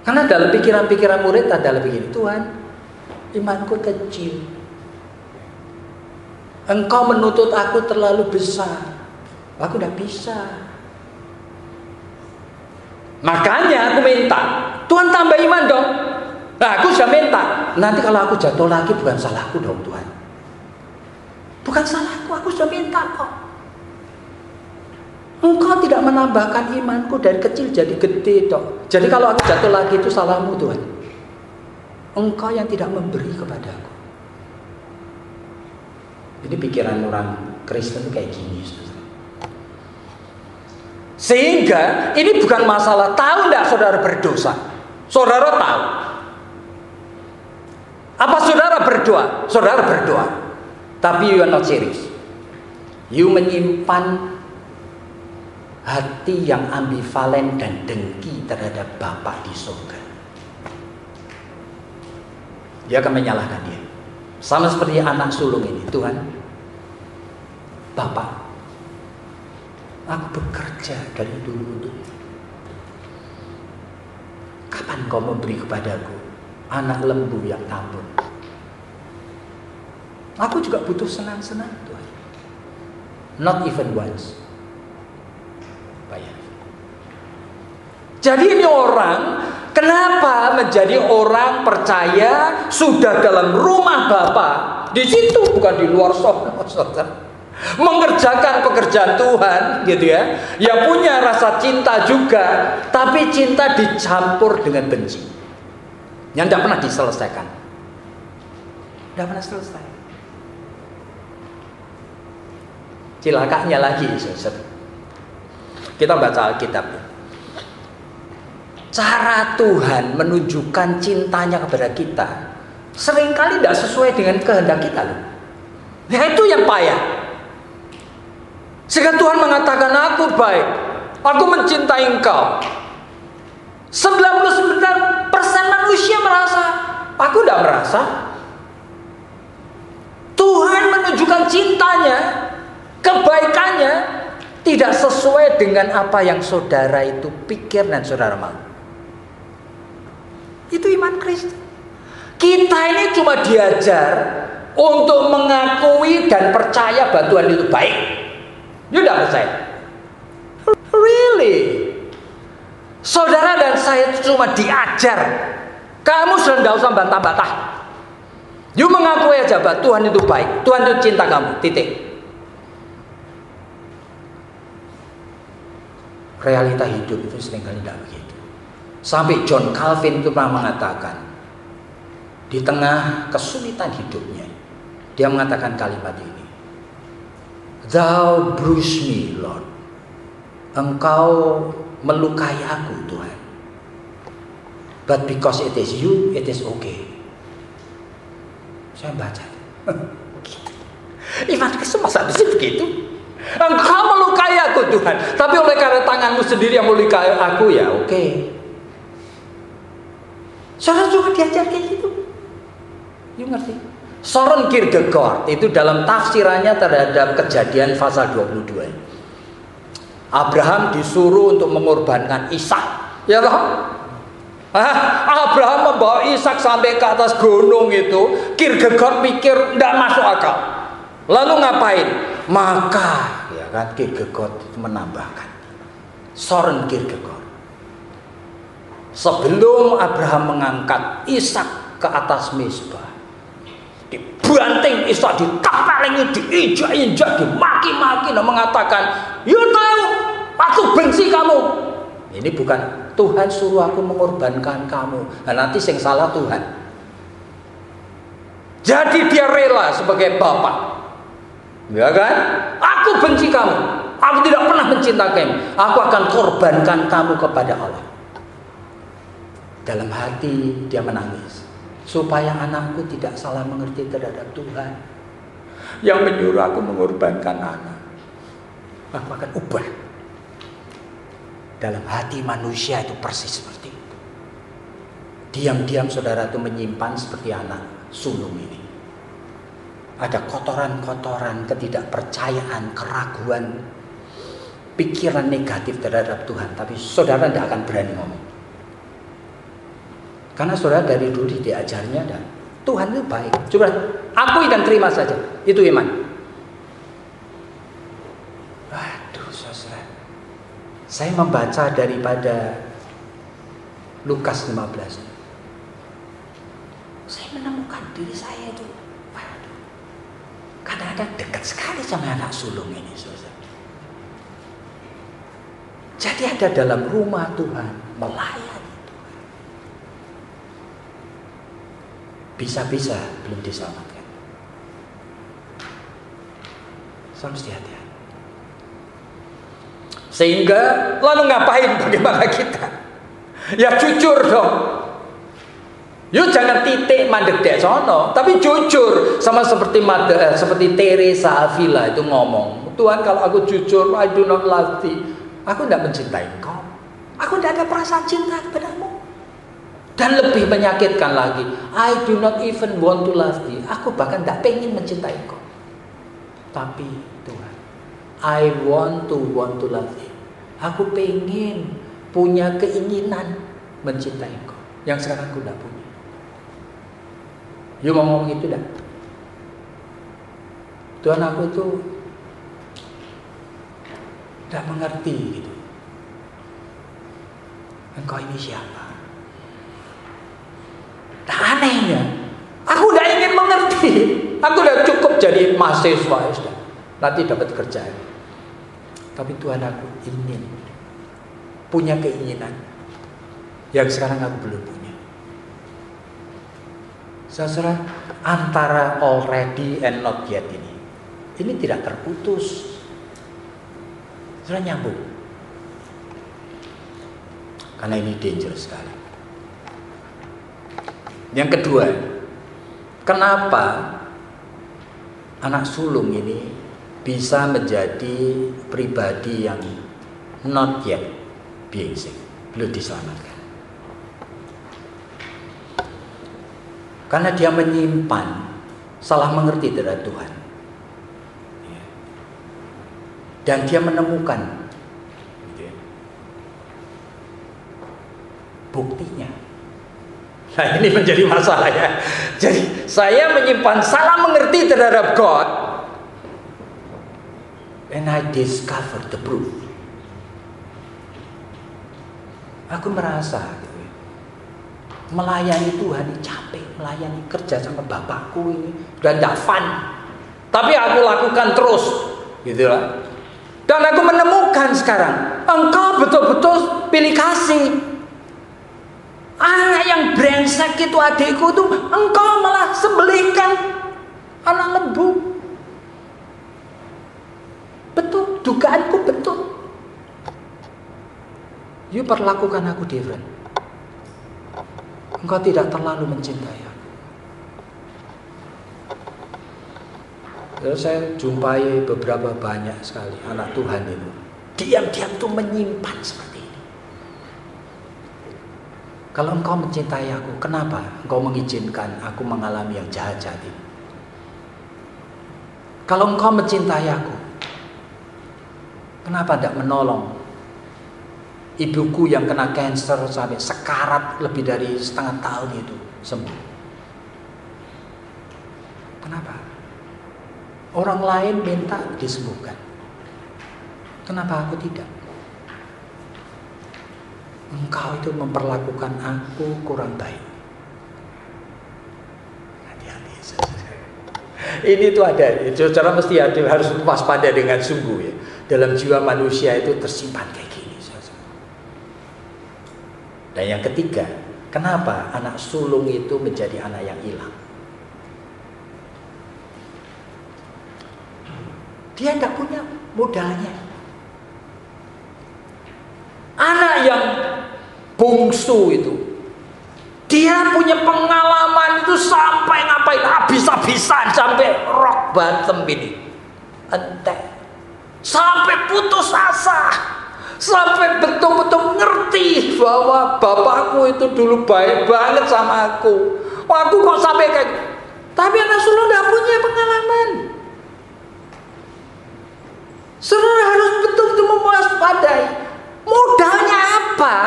Karena dalam pikiran-pikiran murid adalah begini, Tuhan, imanku kecil. Engkau menuntut aku terlalu besar. Aku tidak bisa. Makanya aku minta, Tuhan tambah iman dong. Nah, aku sudah minta. Nanti kalau aku jatuh lagi bukan salahku dong, Tuhan. Bukan salahku, aku sudah minta kok. Engkau tidak menambahkan imanku dari kecil jadi gede dok. Jadi kalau aku jatuh lagi itu salahmu Tuhan. Engkau yang tidak memberi kepadaku. Ini pikiran orang Kristen kayak gini. Sehingga ini bukan masalah tahu tidak saudara berdosa. Saudara tahu. Apa saudara berdoa? Saudara berdoa. Tapi you are not serious. You menyimpan hati yang ambivalen dan dengki terhadap Bapa di surga. Dia akan menyalahkan dia. Sama seperti anak sulung ini. Tuhan, Bapa, aku bekerja dari dulu untuk kapan kau memberi kepadaku anak lembu yang tambun? Aku juga butuh senang-senang Tuhan. Not even once. Bayar. Jadi ini orang, kenapa menjadi orang percaya sudah dalam rumah Bapa, di situ bukan di luar sana, mengerjakan pekerjaan Tuhan, gitu ya. Yang punya rasa cinta juga, tapi cinta dicampur dengan benci, yang tidak pernah diselesaikan, tidak pernah selesai. Cilakanya lagi, saudara. Kita baca Alkitab. Cara Tuhan menunjukkan cintanya kepada kita seringkali tidak sesuai dengan kehendak kita loh. Ya itu yang payah. Sehingga Tuhan mengatakan aku baik, aku mencintai engkau. 99% manusia merasa, aku tidak merasa. Tuhan menunjukkan cintanya, kebaikannya tidak sesuai dengan apa yang saudara itu pikir dan saudara mau. Itu iman Kristen. Kita ini cuma diajar untuk mengakui dan percaya bahwa Tuhan itu baik. You tidak percaya? Really? Saudara dan saya cuma diajar. Kamu sudah tidak usah bantah-bantah. You mengakui aja bahwa Tuhan itu baik. Tuhan itu cinta kamu. Titik. Realita hidup itu seringkali tidak begitu. Sampai John Calvin itu pernah mengatakan, di tengah kesulitan hidupnya, dia mengatakan kalimat ini, Thou bruise me, Lord. Engkau melukai aku, Tuhan. But because it is you, it is okay. Saya baca. Iman Kristus masa bisa begitu? Engkau melukai aku, Tuhan. Tapi oleh karena tanganmu sendiri yang melukai aku, ya oke. Saudara cuma diajar kayak gitu. You ngerti? Soren Kierkegaard itu dalam tafsirannya terhadap Kejadian pasal 22. Abraham disuruh untuk mengorbankan Ishak, ya toh? Abraham membawa Ishak sampai ke atas gunung itu. Kierkegaard pikir tidak masuk akal. Lalu ngapain? Maka, ya kan, Kierkegaard itu menambahkan, Soren Kierkegaard, sebelum Abraham mengangkat Ishak ke atas mezbah, dibanting Ishak, ditapalingi, diinjak-injak, dimaki-maki, dan mengatakan, you tahu, aku benci kamu. Ini bukan Tuhan suruh aku mengorbankan kamu. Nah, nanti yang salah Tuhan. Jadi dia rela sebagai bapak. Ya kan? Aku benci kamu. Aku tidak pernah mencintai. Aku akan korbankan kamu kepada Allah. Dalam hati dia menangis, supaya anakku tidak salah mengerti terhadap Tuhan yang menyuruh aku mengorbankan anak. Aku akan ubah. Dalam hati manusia itu persis seperti itu. Diam-diam saudara itu menyimpan seperti anak sulung ini. Ada kotoran-kotoran, ketidakpercayaan, keraguan, pikiran negatif terhadap Tuhan. Tapi saudara tidak akan berani ngomong. Karena saudara dari dulu diajarnya dan Tuhan itu baik. Coba akui dan terima saja. Itu iman. Aduh saudara, saya membaca daripada Lukas 15. Saya menemukan diri saya itu, waduh, kadang-kadang dekat sekali sama anak sulung ini, saudara. Jadi ada dalam rumah Tuhan, melayani Tuhan. Bisa-bisa belum diselamatkan. Saya mesti hati-hati. Sehingga lalu ngapain bagaimana kita? Ya jujur dong. Yuk jangan titik mandek dek sono, tapi jujur. Sama seperti Teresa Avila itu ngomong, Tuhan kalau aku jujur, I do not love thee. Aku tidak mencintai engkau. Aku tidak ada perasaan cinta kepadamu. Dan lebih menyakitkan lagi, I do not even want to love thee. Aku bahkan tidak pengen mencintai engkau. Tapi Tuhan, I want to love thee. Aku pengen punya keinginan mencintai engkau yang sekarang aku tidak punya. You mau ngomong itu dah. Tuhan, aku itu tidak mengerti gitu. Engkau ini siapa? Nah, anehnya, aku tidak ingin mengerti. Aku sudah cukup jadi mahasiswa, sudah. Nanti dapat kerjaan. Tapi Tuhan, aku ingin punya keinginan yang sekarang aku belum punya. Saudara, antara already and not yet ini tidak terputus. Saudara, nyambung. Karena ini dangerous sekali. Yang kedua, kenapa anak sulung ini bisa menjadi pribadi yang not yet being saved, belum diselamatkan? Karena dia menyimpan salah mengerti terhadap Tuhan. dan dia menemukan buktinya. Nah, ini menjadi masalah ya. Jadi saya menyimpan salah mengerti terhadap God, and I discover the proof. Aku merasa melayani Tuhan ini capek, melayani kerja sama bapakku ini dan tidak fun. Tapi aku lakukan terus, gitu lah. Dan aku menemukan sekarang, engkau betul-betul pilih kasih. Anak yang brengsek itu adikku tuh, engkau malah sembelihkan anak lembu. Betul, dugaanku betul. You perlakukan aku different. Engkau tidak terlalu mencintai aku. Saya jumpai beberapa banyak sekali anak Tuhan itu diam-diam tuh menyimpan seperti ini. Kalau engkau mencintai aku, kenapa engkau mengizinkan aku mengalami yang jahat-jahat ini? Kalau engkau mencintai aku, kenapa tidak menolong ibuku yang kena kanker sampai sekarat lebih dari setengah tahun itu sembuh? Kenapa? Orang lain minta disembuhkan, kenapa aku tidak? Engkau itu memperlakukan aku kurang baik. Hati-hati. Ini tuh ada, saudara mesti harus waspada dengan sungguh ya. Dalam jiwa manusia itu tersimpan kayak gini. Dan yang ketiga, kenapa anak sulung itu menjadi anak yang hilang? Dia tidak punya modalnya. Anak yang bungsu itu, dia punya pengalaman itu sampai ngapain habis-habisan, sampai rock bottom ini, entek, sampai putus asa, sampai betul-betul ngerti bahwa bapakku itu dulu baik banget sama aku. Aku kok sampai kayak, tapi anak sulung tidak punya pengalaman. Saudara harus betul-betul mewaspadai. Modalnya apa?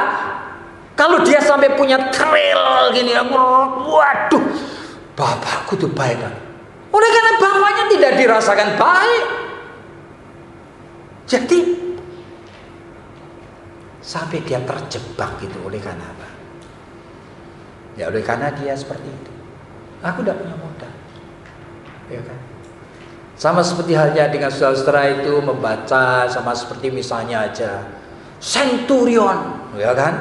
Kalau dia sampai punya trail gini, waduh, bapakku tuh baik kan? Oleh karena bapaknya tidak dirasakan baik, jadi sampai dia terjebak gitu. Oleh karena apa? Ya oleh karena dia seperti itu. Aku tidak punya modal, ya kan? Sama seperti halnya dengan saudara itu membaca, sama seperti misalnya aja Centurion, ya kan?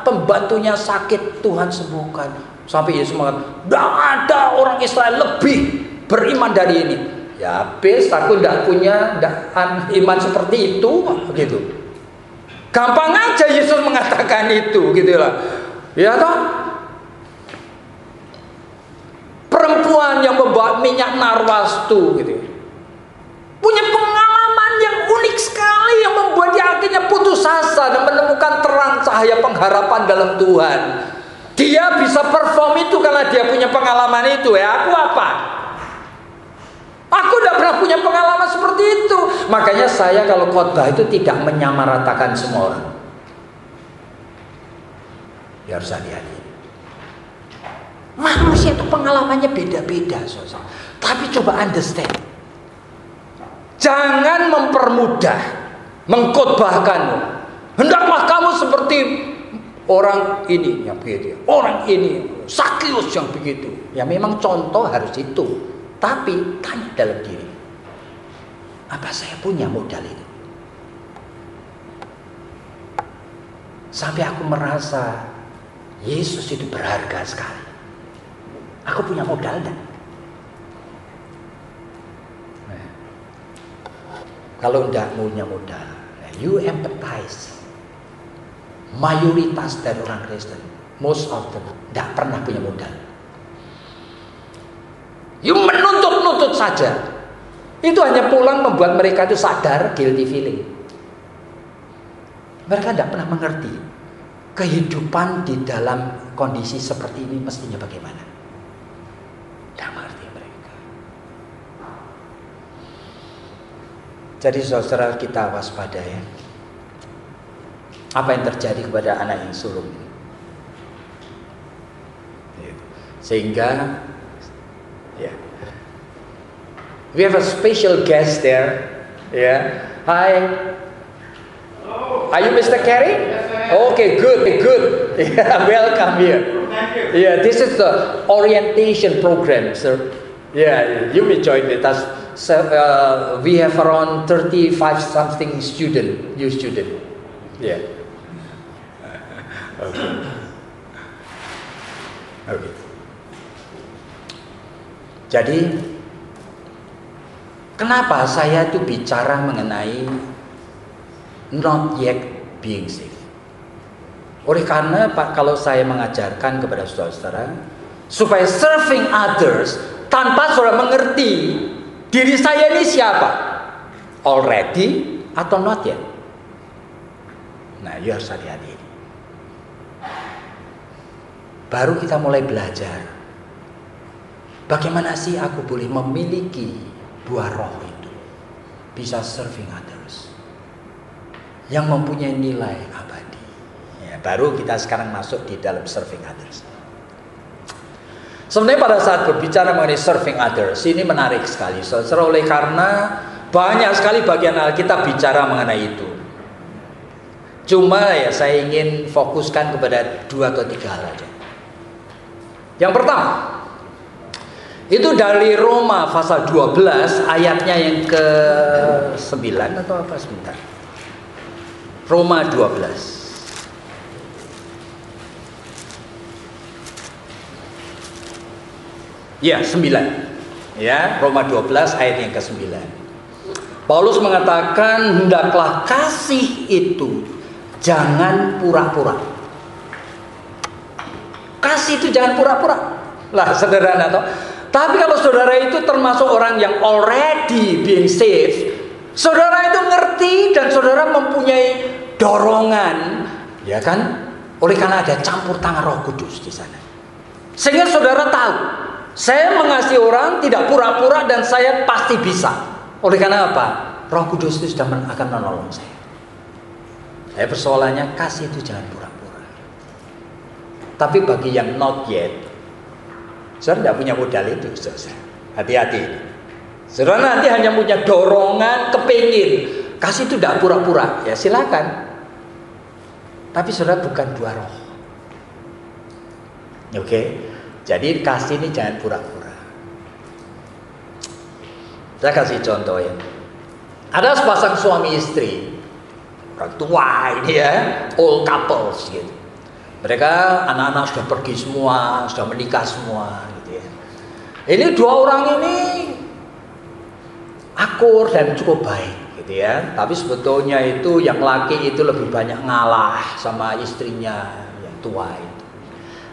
Pembantunya sakit, Tuhan sembuhkan. Sampai Yesus mengatakan, tidak ada orang Israel lebih beriman dari ini. Ya habis, aku tidak punya iman seperti itu, gitu. Gampang aja Yesus mengatakan itu, gitu lah. Ya toh? Perempuan yang membawa minyak narwastu, gitu, punya pengalaman yang unik sekali yang membuat dia akhirnya putus asa dan menemukan terang cahaya pengharapan dalam Tuhan. Dia bisa perform itu karena dia punya pengalaman itu. Ya aku apa? Aku tidak pernah punya pengalaman seperti itu. Makanya saya kalau khotbah itu tidak menyamaratakan semua orang. Ya harus hati-hati. Manusia itu pengalamannya beda-beda, saudara. Tapi coba understand. Jangan mempermudah, mengkhotbahkanmu. Hendaklah kamu seperti orang ini yang begitu, orang ini, Sakius yang begitu. Ya memang contoh harus itu. Tapi tanya dalam diri, apa saya punya modal itu? Sampai aku merasa Yesus itu berharga sekali. Aku punya modal enggak? Kalau enggak punya modal, you empathize. Mayoritas dari orang Kristen, most of them, enggak pernah punya modal. You menuntut-nuntut saja. Itu hanya pulang membuat mereka itu sadar, guilty feeling. Mereka tidak pernah mengerti kehidupan di dalam kondisi seperti ini mestinya bagaimana. Tidak mengerti mereka. Jadi saudara kita waspada ya. Apa yang terjadi kepada anak yang sulung ini? Sehingga ya, we have a special guest there. Yeah. Hi. Are you Mr. Carey? Okay, good. Yeah, welcome here. Thank you. Yeah, this is the orientation program, sir. Yeah, you may join with us. So, we have around 35 something new student. Yeah. Okay. Jadi, kenapa saya itu bicara mengenai not yet being saved? Oleh karena Pak, kalau saya mengajarkan kepada saudara-saudara supaya serving others tanpa saudara mengerti diri saya ini siapa, already atau not yet. Nah, you harus hati-hati. Baru kita mulai belajar bagaimana sih aku boleh memiliki buah roh itu, bisa serving others yang mempunyai nilai abadi. Ya, baru kita sekarang masuk di dalam serving others. Sebenarnya pada saat berbicara mengenai serving others ini menarik sekali, saudara, oleh karena banyak sekali bagian Alkitab bicara mengenai itu. Cuma ya saya ingin fokuskan kepada 2 atau 3 hal aja. Yang pertama, itu dari Roma pasal 12 ayatnya yang ke-9 atau apa sebentar. Roma 12. Ya, 9. Ya, Roma 12 ayat yang ke-9. Paulus mengatakan, hendaklah kasih itu jangan pura-pura. Kasih itu jangan pura-pura. Lah, sederhana toh. Tapi kalau saudara itu termasuk orang yang already being saved, saudara itu ngerti dan saudara mempunyai dorongan, ya kan? Oleh karena ada campur tangan Roh Kudus di sana. Sehingga saudara tahu, saya mengasihi orang tidak pura-pura dan saya pasti bisa. Oleh karena apa? Roh Kudus itu sudah akan menolong saya. Persoalannya kasih itu jangan pura-pura. Tapi bagi yang not yet, saudara tidak punya modal itu, saudara. Hati-hati. Saudara nanti hanya punya dorongan, kepingin. Kasih itu tidak pura-pura. Ya silakan. Tapi saudara bukan buah roh. Oke. Jadi kasih ini jangan pura-pura. Saya kasih contoh ya. Ada sepasang suami istri, orang tua ini ya, old couples gitu. Mereka anak-anak sudah pergi semua, sudah menikah semua gitu ya. Ini 2 orang ini akur dan cukup baik gitu ya. Tapi sebetulnya itu yang laki itu lebih banyak ngalah sama istrinya yang tua itu.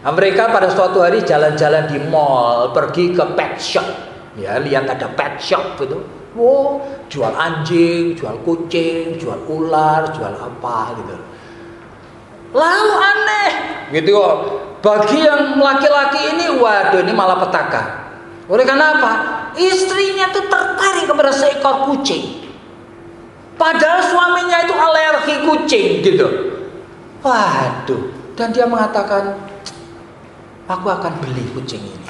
Nah, mereka pada suatu hari jalan-jalan di mall, pergi ke pet shop, ya lihat ada pet shop gitu, wow, jual anjing, jual kucing, jual ular, jual apa gitu. Lalu aneh, gitu. Bagi yang laki-laki ini, waduh ini malah petaka. Oleh karena apa? Istrinya tuh tertarik kepada seekor kucing, padahal suaminya itu alergi kucing gitu. Waduh, dan dia mengatakan, aku akan beli kucing ini.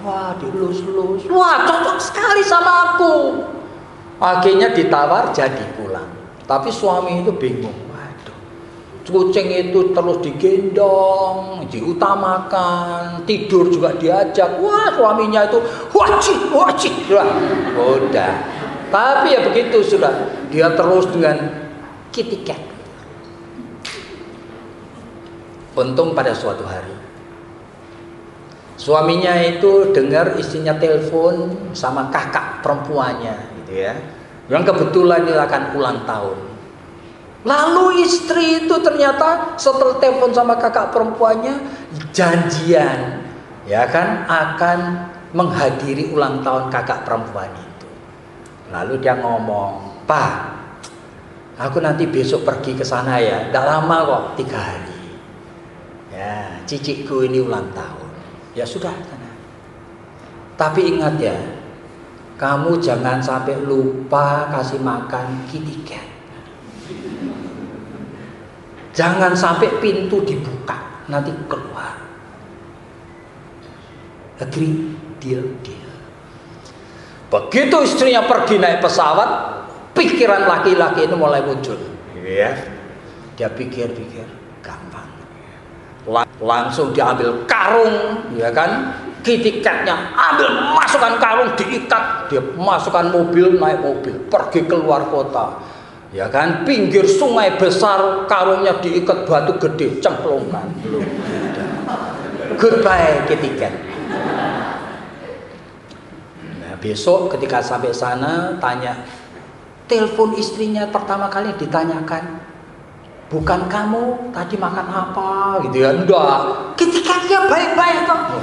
Wah, dilus-lus. Wah, cocok sekali sama aku. Akhirnya ditawar jadi pulang. Tapi suami itu bingung. Waduh, kucing itu terus digendong, diutamakan, tidur juga diajak. Wah, suaminya itu wajib. Udah. Tapi ya begitu sudah. Dia terus dengan kitty cat. Untung pada suatu hari suaminya itu dengar istrinya telepon sama kakak perempuannya gitu ya, yang kebetulan dia akan ulang tahun. Lalu istri itu ternyata setelah telepon sama kakak perempuannya janjian ya kan akan menghadiri ulang tahun kakak perempuan itu. Lalu dia ngomong, "Pak, aku nanti besok pergi ke sana ya, tidak lama kok, 3 hari. Ya, cicikku ini ulang tahun." Ya sudah, tapi ingat ya, kamu jangan sampai lupa kasih makan Kitty Cat. Jangan sampai pintu dibuka, nanti keluar. Agree, deal. Begitu istrinya pergi naik pesawat, pikiran laki-laki itu mulai muncul. Ya. Dia pikir, gampang. Langsung diambil karung, ya kan? Kitty Cat-nya ambil, masukkan karung, diikat, dia masukkan mobil, naik mobil, pergi keluar kota. Ya kan, pinggir sungai besar, karungnya diikat batu gede, cemplungkan. Goodbye Kitty Cat. Nah, besok ketika sampai sana tanya, telepon istrinya pertama kali ditanyakan, bukan kamu tadi makan apa gitu ya? Enggak, Kitty Cat-nya baik-baik toh.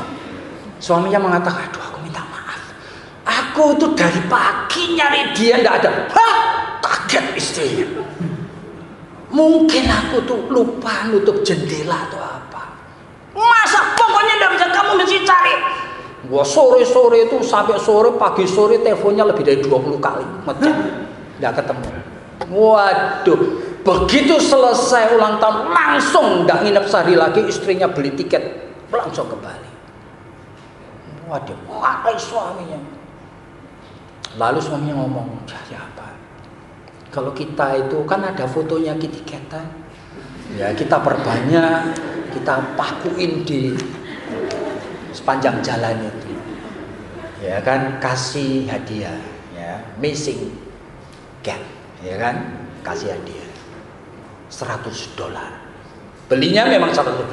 Suaminya mengatakan, aduh aku minta maaf, aku tuh dari pagi nyari dia nggak ada. Hah? Kaget istrinya. Mungkin aku tuh lupa nutup jendela atau apa. Masa pokoknya nggak bisa, kamu mesti cari. Gua sore-sore itu sampai sore, pagi sore teleponnya lebih dari 20 kali ngecek, nggak ketemu. Waduh, begitu selesai ulang tahun langsung nggak nginep sehari lagi, istrinya beli tiket langsung ke Bali. Waduh, marah suaminya. Lalu suaminya ngomong, ya apa? Kalau kita itu kan ada fotonya Kitty Cat, ya kita perbanyak, kita pakuin di sepanjang jalan itu, ya kan, kasih hadiah, ya, missing cat, ya kan, kasih hadiah $100. Belinya memang $100.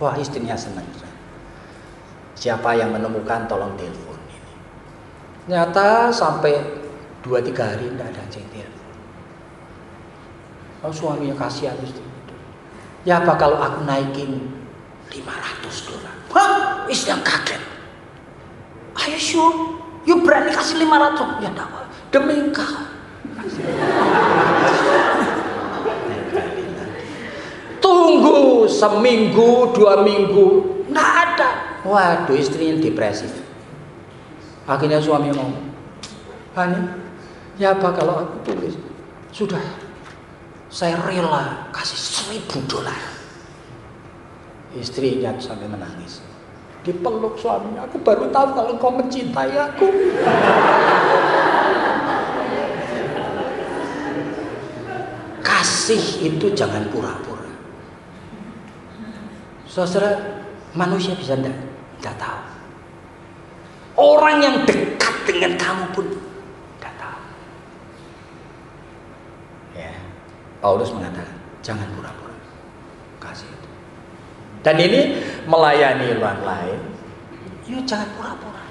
Wah, istrinya senang. Siapa yang menemukan tolong telepon ini. Ternyata sampai 2-3 hari tidak ada yang telepon. Lalu suaminya kasihan istri. Ya apa kalau aku naikin $500? Hah? Istri yang kaget. Are you sure? You berani kasih 500? Ya enggak, demi engkau. Tunggu seminggu, 2 minggu, nggak ada. Waduh, istrinya depresif. Akhirnya suami ngomong, Hani, ya apa kalau aku tulis, sudah, saya rela kasih $1.000. Istrinya sampai menangis. Dipeluk suaminya, aku baru tahu kalau kau mencintai aku. Kasih itu jangan pura-pura. Saudara, manusia bisa tidak tahu. Orang yang dekat dengan kamu pun tidak tahu. Ya, Paulus mengatakan, jangan pura-pura. Kasih itu. Dan ini melayani orang lain. Ya jangan pura-pura.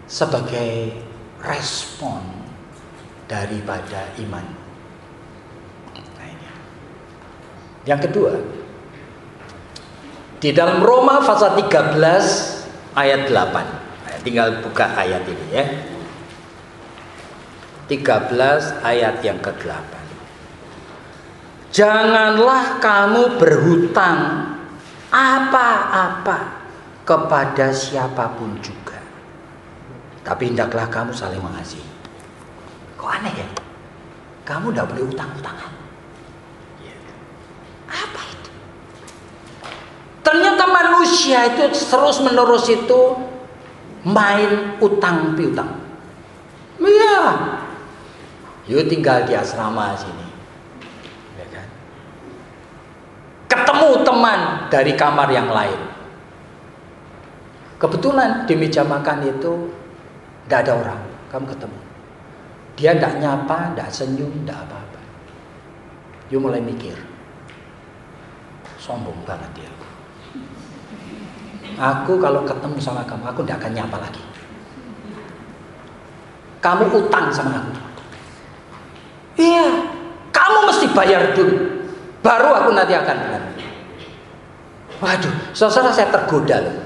Sebagai respon daripada iman. Nah ini. Yang kedua, di dalam Roma pasal 13 ayat 8. Tinggal buka ayat ini ya. 13 ayat yang ke-8. Janganlah kamu berhutang apa-apa kepada siapapun juga. Tapi hendaklah kamu saling mengasihi. Kok aneh ya? Kamu tidak boleh utang-utangan. Apa itu? Ternyata manusia itu terus-menerus itu main utang piutang. Iya. Yuk tinggal di asrama sini. Ya kan? Ketemu teman dari kamar yang lain. Kebetulan di meja makan itu tidak ada orang. Kamu ketemu. Dia tidak nyapa, tidak senyum, tidak apa-apa. Yuk mulai mikir. Sombong banget dia. Aku kalau ketemu sama kamu, aku tidak akan nyapa lagi. Kamu utang sama aku. Iya, kamu mesti bayar dulu. Baru aku nanti akan bilang. Waduh, saudara, saya tergoda loh.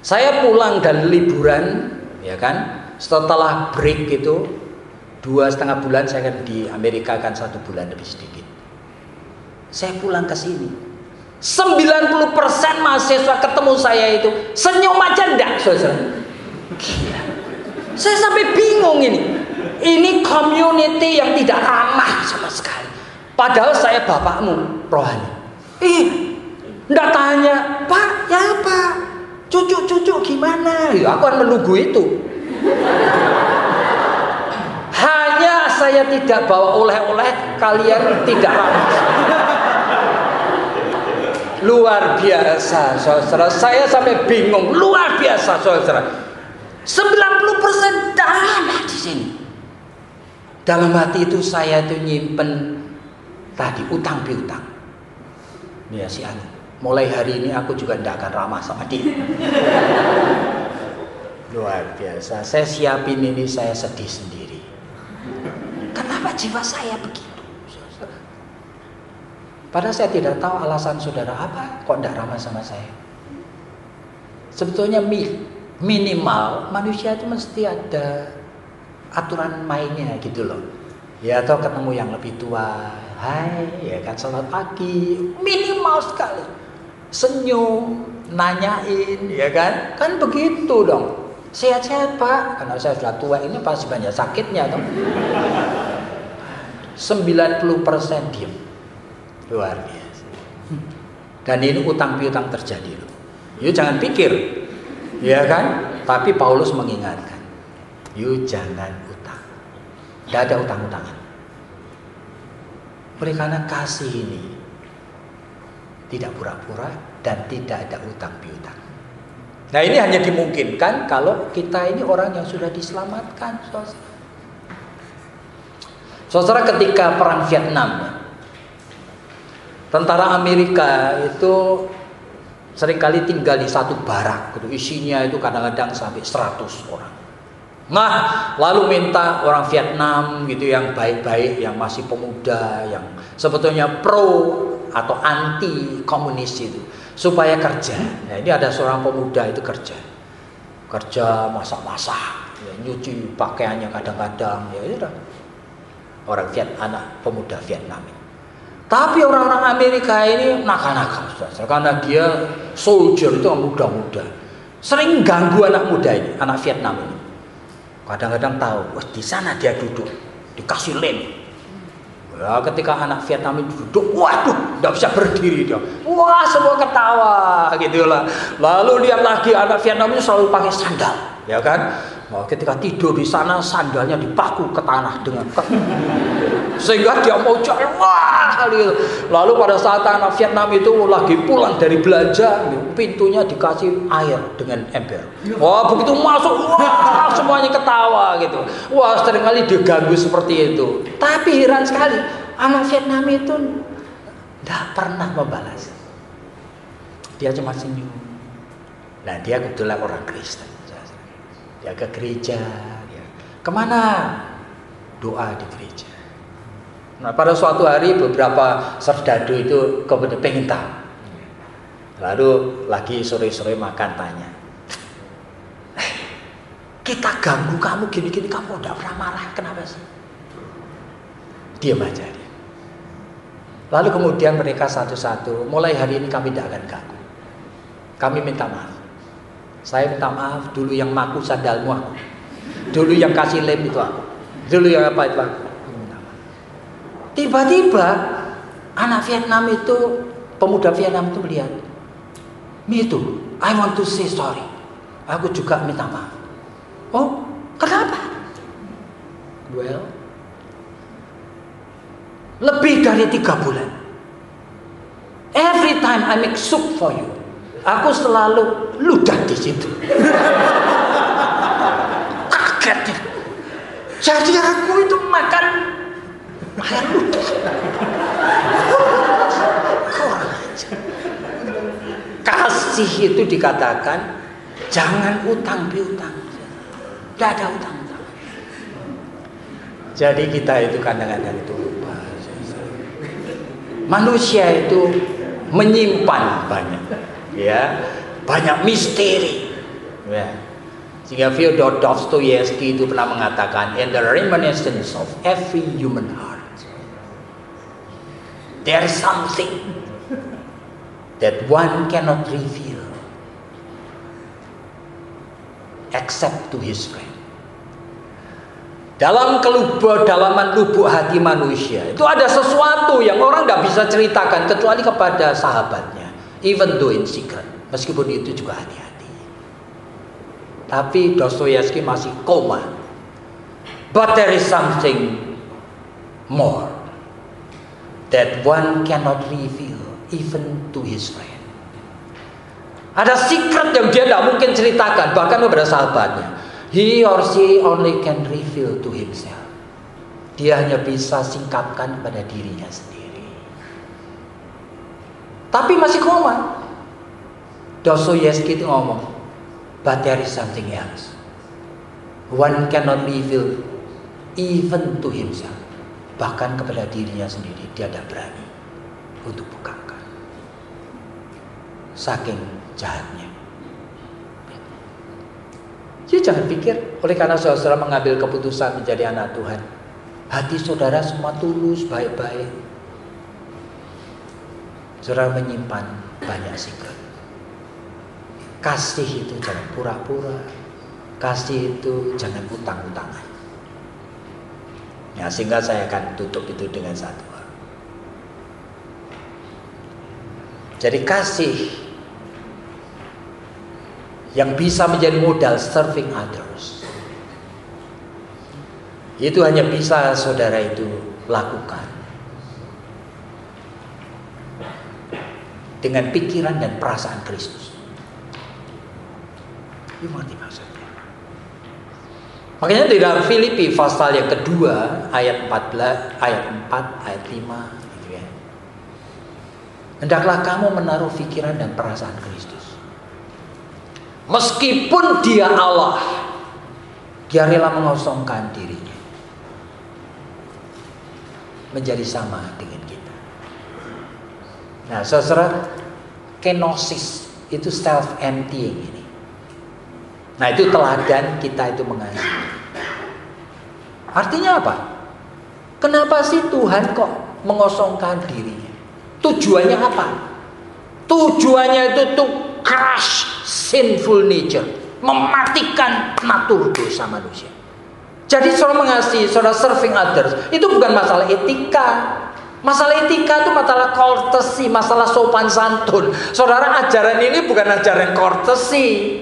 Saya pulang dan liburan, ya kan? Setelah break itu 2,5 bulan, saya kan di Amerika kan 1 bulan lebih sedikit. Saya pulang ke sini. 90% mahasiswa ketemu saya itu senyum aja enggak, saudara. Gila. Saya sampai bingung ini. Ini community yang tidak ramah sama sekali. Padahal saya bapakmu rohani. Enggak tanya, Pak, ya Pak, cucu-cucu gimana? Ya, aku akan menunggu itu. Hanya saya tidak bawa oleh-oleh, kalian tidak ramah. Luar biasa, saudara. Saya sampai bingung. Luar biasa, saudara. 90% damai di sini. Dalam hati itu saya tuh nyimpen tadi utang piutang. Ya si Anu. Mulai hari ini aku juga tidak akan ramah sama dia. Luar biasa. Saya siapin ini, saya sedih sendiri. Kenapa jiwa saya begitu? Padahal saya tidak tahu alasan saudara apa kok tidak ramah sama saya. Sebetulnya minimal manusia itu mesti ada aturan mainnya gitu loh. Ya atau ketemu yang lebih tua, hai, ya kan, selamat pagi, minimal sekali. Senyum, nanyain, ya kan? Kan begitu dong. Sehat-sehat Pak, karena saya sudah tua ini pasti banyak sakitnya dong. 90% diam. Luar biasa. Dan ini utang piutang terjadi loh. You jangan pikir, ya kan? Tapi Paulus mengingatkan, you jangan utang. Tidak ada utang-utangan. Oleh karena kasih ini tidak pura-pura dan tidak ada utang piutang. Nah ini hanya dimungkinkan kalau kita ini orang yang sudah diselamatkan, saudara. Saudara, ketika perang Vietnam, tentara Amerika itu seringkali tinggal di satu barak, gitu. Isinya itu kadang-kadang sampai 100 orang. Nah, lalu minta orang Vietnam gitu yang baik-baik, yang masih pemuda, yang sebetulnya pro atau anti komunis itu, supaya kerja. Nah, ini ada seorang pemuda itu kerja masak-masak, ya, nyuci pakaiannya kadang-kadang, ya udah. Orang anak pemuda Vietnam ini. Tapi orang-orang Amerika ini nakal-nakal, karena dia soldier itu muda-muda, sering ganggu anak muda ini, anak Vietnam ini. Kadang-kadang tahu, wah di sana dia duduk, dikasih lem. Ya, ketika anak Vietnam itu duduk, waduh, tidak bisa berdiri dia. Wah, semua ketawa, gitulah. Lalu lihat lagi anak Vietnam itu selalu pakai sandal, ya kan? Nah, ketika tidur di sana sandalnya dipaku ke tanah dengan sehingga dia mau jalan, wah gitu. Lalu pada saat anak Vietnam itu lagi pulang dari belanja, pintunya dikasih air dengan ember. Wah, begitu masuk, wah semuanya ketawa gitu. Wah, seringkali diganggu seperti itu. Tapi heran sekali, anak Vietnam itu tidak pernah membalas. Dia cuma senyum. Nah, dia kebetulan orang Kristen. Dia ke gereja, ya. Kemana? Doa di gereja. Nah, pada suatu hari beberapa serdadu itu kemudian pengen tahu. Lalu lagi sore-sore makan tanya, kita ganggu kamu gini-gini, kamu udah pernah marah, kenapa sih? Diam aja dia. Lalu kemudian mereka satu-satu, mulai hari ini kami tidak akan ganggu. Kami minta maaf. Saya minta maaf, dulu yang maku sandalmu aku, dulu yang kasih lem itu aku, dulu yang apa itu aku. Tiba-tiba anak Vietnam itu, pemuda Vietnam itu melihat, me too, I want to say sorry. Aku juga minta maaf. Oh, kenapa? Well, lebih dari 3 bulan, every time I make soup for you, aku selalu ludah di situ. Kaget. Jadi aku itu makan air ludah. Kasih itu dikatakan jangan utang piutang. Tidak ada utang. Jadi kita itu kadang-kadang itu lupa. Manusia itu menyimpan banyak. Ya, banyak misteri. Ya. Sehingga Fyodor Dostoyevsky itu pernah mengatakan, in the reminiscence of every human heart, there is something that one cannot reveal except to his friend. Dalam kedalaman lubuk hati manusia itu ada sesuatu yang orang tidak bisa ceritakan kecuali kepada sahabatnya, even though in secret. Meskipun itu juga hati-hati. Tapi Dostoyevsky masih koma. But there is something more that one cannot reveal even to his friend. Ada secret yang dia tidak mungkin ceritakan bahkan kepada sahabatnya. He or she only can reveal to himself. Dia hanya bisa singkapkan pada dirinya sendiri. Tapi masih koma. Dostoyevsky itu ngomong, but there is something else. One cannot reveal even to himself. Bahkan kepada dirinya sendiri dia tidak berani untuk bukakan. Saking jahatnya. Jadi jangan pikir oleh karena saudara mengambil keputusan menjadi anak Tuhan, hati saudara semua tulus, baik-baik. Saudara menyimpan banyak secret. Kasih itu jangan pura-pura. Kasih itu jangan utang-utangan. Ya, sehingga saya akan tutup itu dengan satu hal. Jadi kasih yang bisa menjadi modal serving others, itu hanya bisa saudara itu lakukan dengan pikiran dan perasaan Kristus. Itu mengerti maksudnya. Makanya di dalam Filipi pasal yang kedua ayat 14, ayat 4, ayat 5 gitu ya. Hendaklah kamu menaruh pikiran dan perasaan Kristus. Meskipun dia Allah, dia rela mengosongkan dirinya menjadi sama dengan kita. Nah, saudara, kenosis itu self-emptying ini. Nah, itu teladan kita itu mengasihi. Artinya apa? Kenapa sih Tuhan kok mengosongkan dirinya? Tujuannya apa? Tujuannya itu tuh crush sinful nature, mematikan natur dosa manusia. Jadi saudara mengasihi, saudara serving others, itu bukan masalah etika. Masalah etika itu masalah courtesy, masalah sopan santun. Saudara, ajaran ini bukan ajaran courtesy.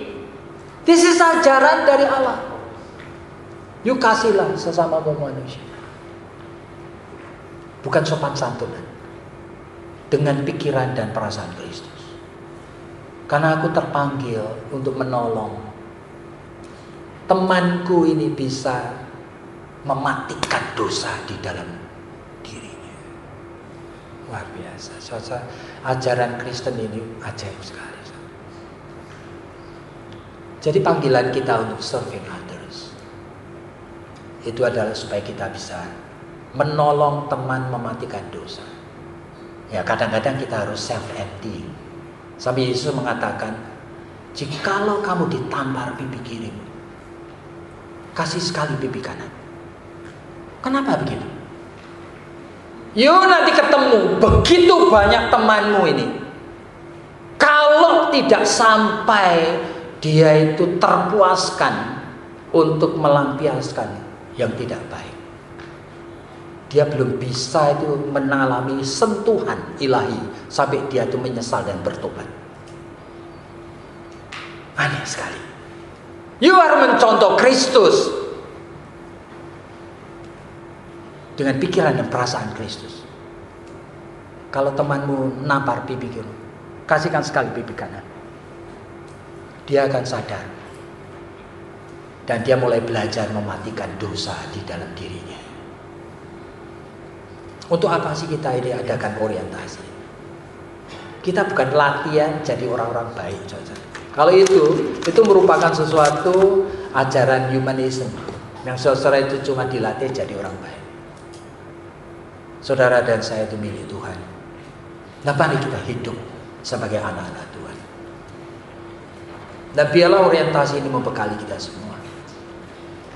This is ajaran dari Allah. Yuk kasihlah sesama manusia. Bukan sopan santunan. Dengan pikiran dan perasaan Kristus. Karena aku terpanggil untuk menolong temanku ini bisa mematikan dosa di dalam dirinya. Luar biasa. Ajaran Kristen ini ajaib sekali. Jadi panggilan kita untuk serving others itu adalah supaya kita bisa menolong teman mematikan dosa. Ya, kadang-kadang kita harus self-emptying. Sampai Yesus mengatakan, jikalau kamu ditampar pipi kiri, kasih sekali pipi kanan. Kenapa begitu? Yuk nanti ketemu begitu banyak temanmu ini. Kalau tidak sampai dia itu terpuaskan untuk melampiaskan yang tidak baik, dia belum bisa itu mengalami sentuhan ilahi sampai dia itu menyesal dan bertobat. Aneh sekali. You harus mencontoh Kristus dengan pikiran dan perasaan Kristus. Kalau temanmu nampar pipi kiri, kasihkan sekali pipi kanan. Dia akan sadar dan dia mulai belajar mematikan dosa di dalam dirinya. Untuk apa sih kita ini adakan orientasi? Kita bukan latihan jadi orang-orang baik, saudara. Kalau itu merupakan sesuatu ajaran humanisme yang saudara itu cuma dilatih jadi orang baik. Saudara dan saya itu milik Tuhan. Nah, mari kita hidup sebagai anak-anak Tuhan. Dan biarlah orientasi ini membekali kita semua.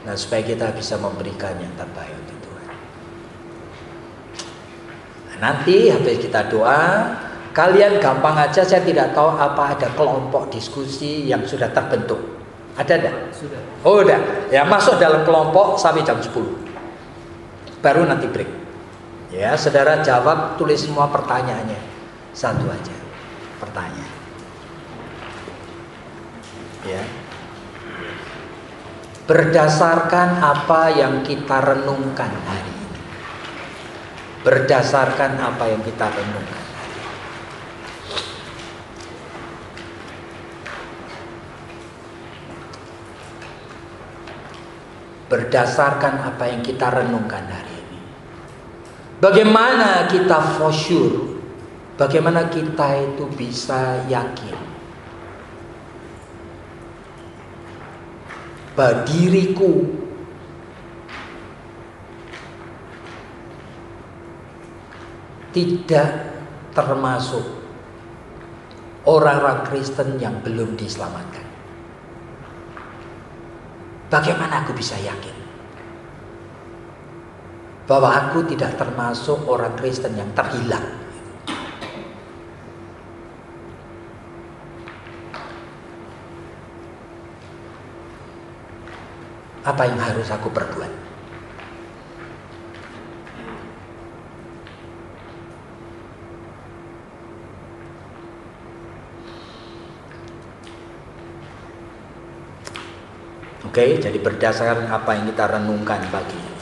Nah, supaya kita bisa memberikan yang terbaik untuk Tuhan. Nah, nanti habis kita doa, kalian gampang aja, saya tidak tahu apa ada kelompok diskusi yang sudah terbentuk. Ada enggak? Sudah. Oh udah, ya masuk dalam kelompok sampai jam 10. Baru nanti break. Ya, saudara jawab, tulis semua pertanyaannya. Satu aja pertanyaan. Ya. Berdasarkan apa yang kita renungkan hari ini. Berdasarkan apa yang kita renungkan. Berdasarkan apa yang kita renungkan hari ini. Bagaimana kita for sure, bagaimana kita itu bisa yakin bahwa diriku tidak termasuk orang-orang Kristen yang belum diselamatkan. Bagaimana aku bisa yakin bahwa aku tidak termasuk orang Kristen yang terhilang? Apa yang harus aku perbuat? Oke, jadi berdasarkan apa yang kita renungkan pagi ini,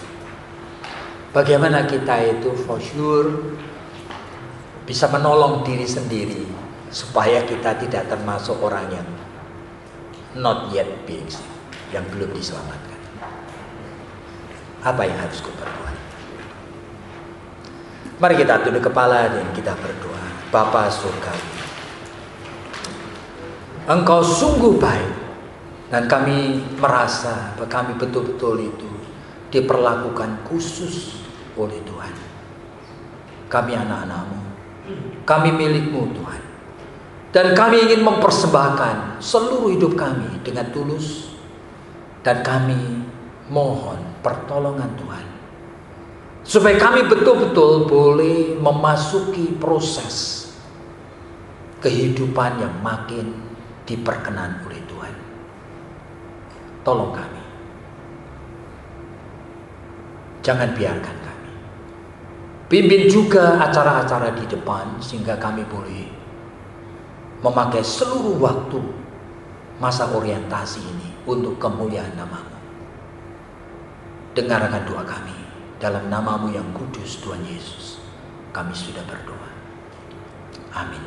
bagaimana kita itu for sure bisa menolong diri sendiri supaya kita tidak termasuk orang yang not yet being saved, yang belum diselamatkan. Apa yang harus kita perbuat? Mari kita tunduk kepala dan kita berdoa. Bapa Surgawi, Engkau sungguh baik. Dan kami merasa bahwa kami betul-betul itu diperlakukan khusus oleh Tuhan. Kami anak-anak-Mu, kami milik-Mu Tuhan. Dan kami ingin mempersembahkan seluruh hidup kami dengan tulus. Dan kami mohon pertolongan Tuhan. Supaya kami betul-betul boleh memasuki proses kehidupan yang makin diperkenan oleh Tuhan. Tolong kami. Jangan biarkan kami. Pimpin juga acara-acara di depan sehingga kami boleh memakai seluruh waktu masa orientasi ini untuk kemuliaan nama-Mu. Dengarkan doa kami. Dalam nama-Mu yang kudus Tuhan Yesus, kami sudah berdoa. Amin.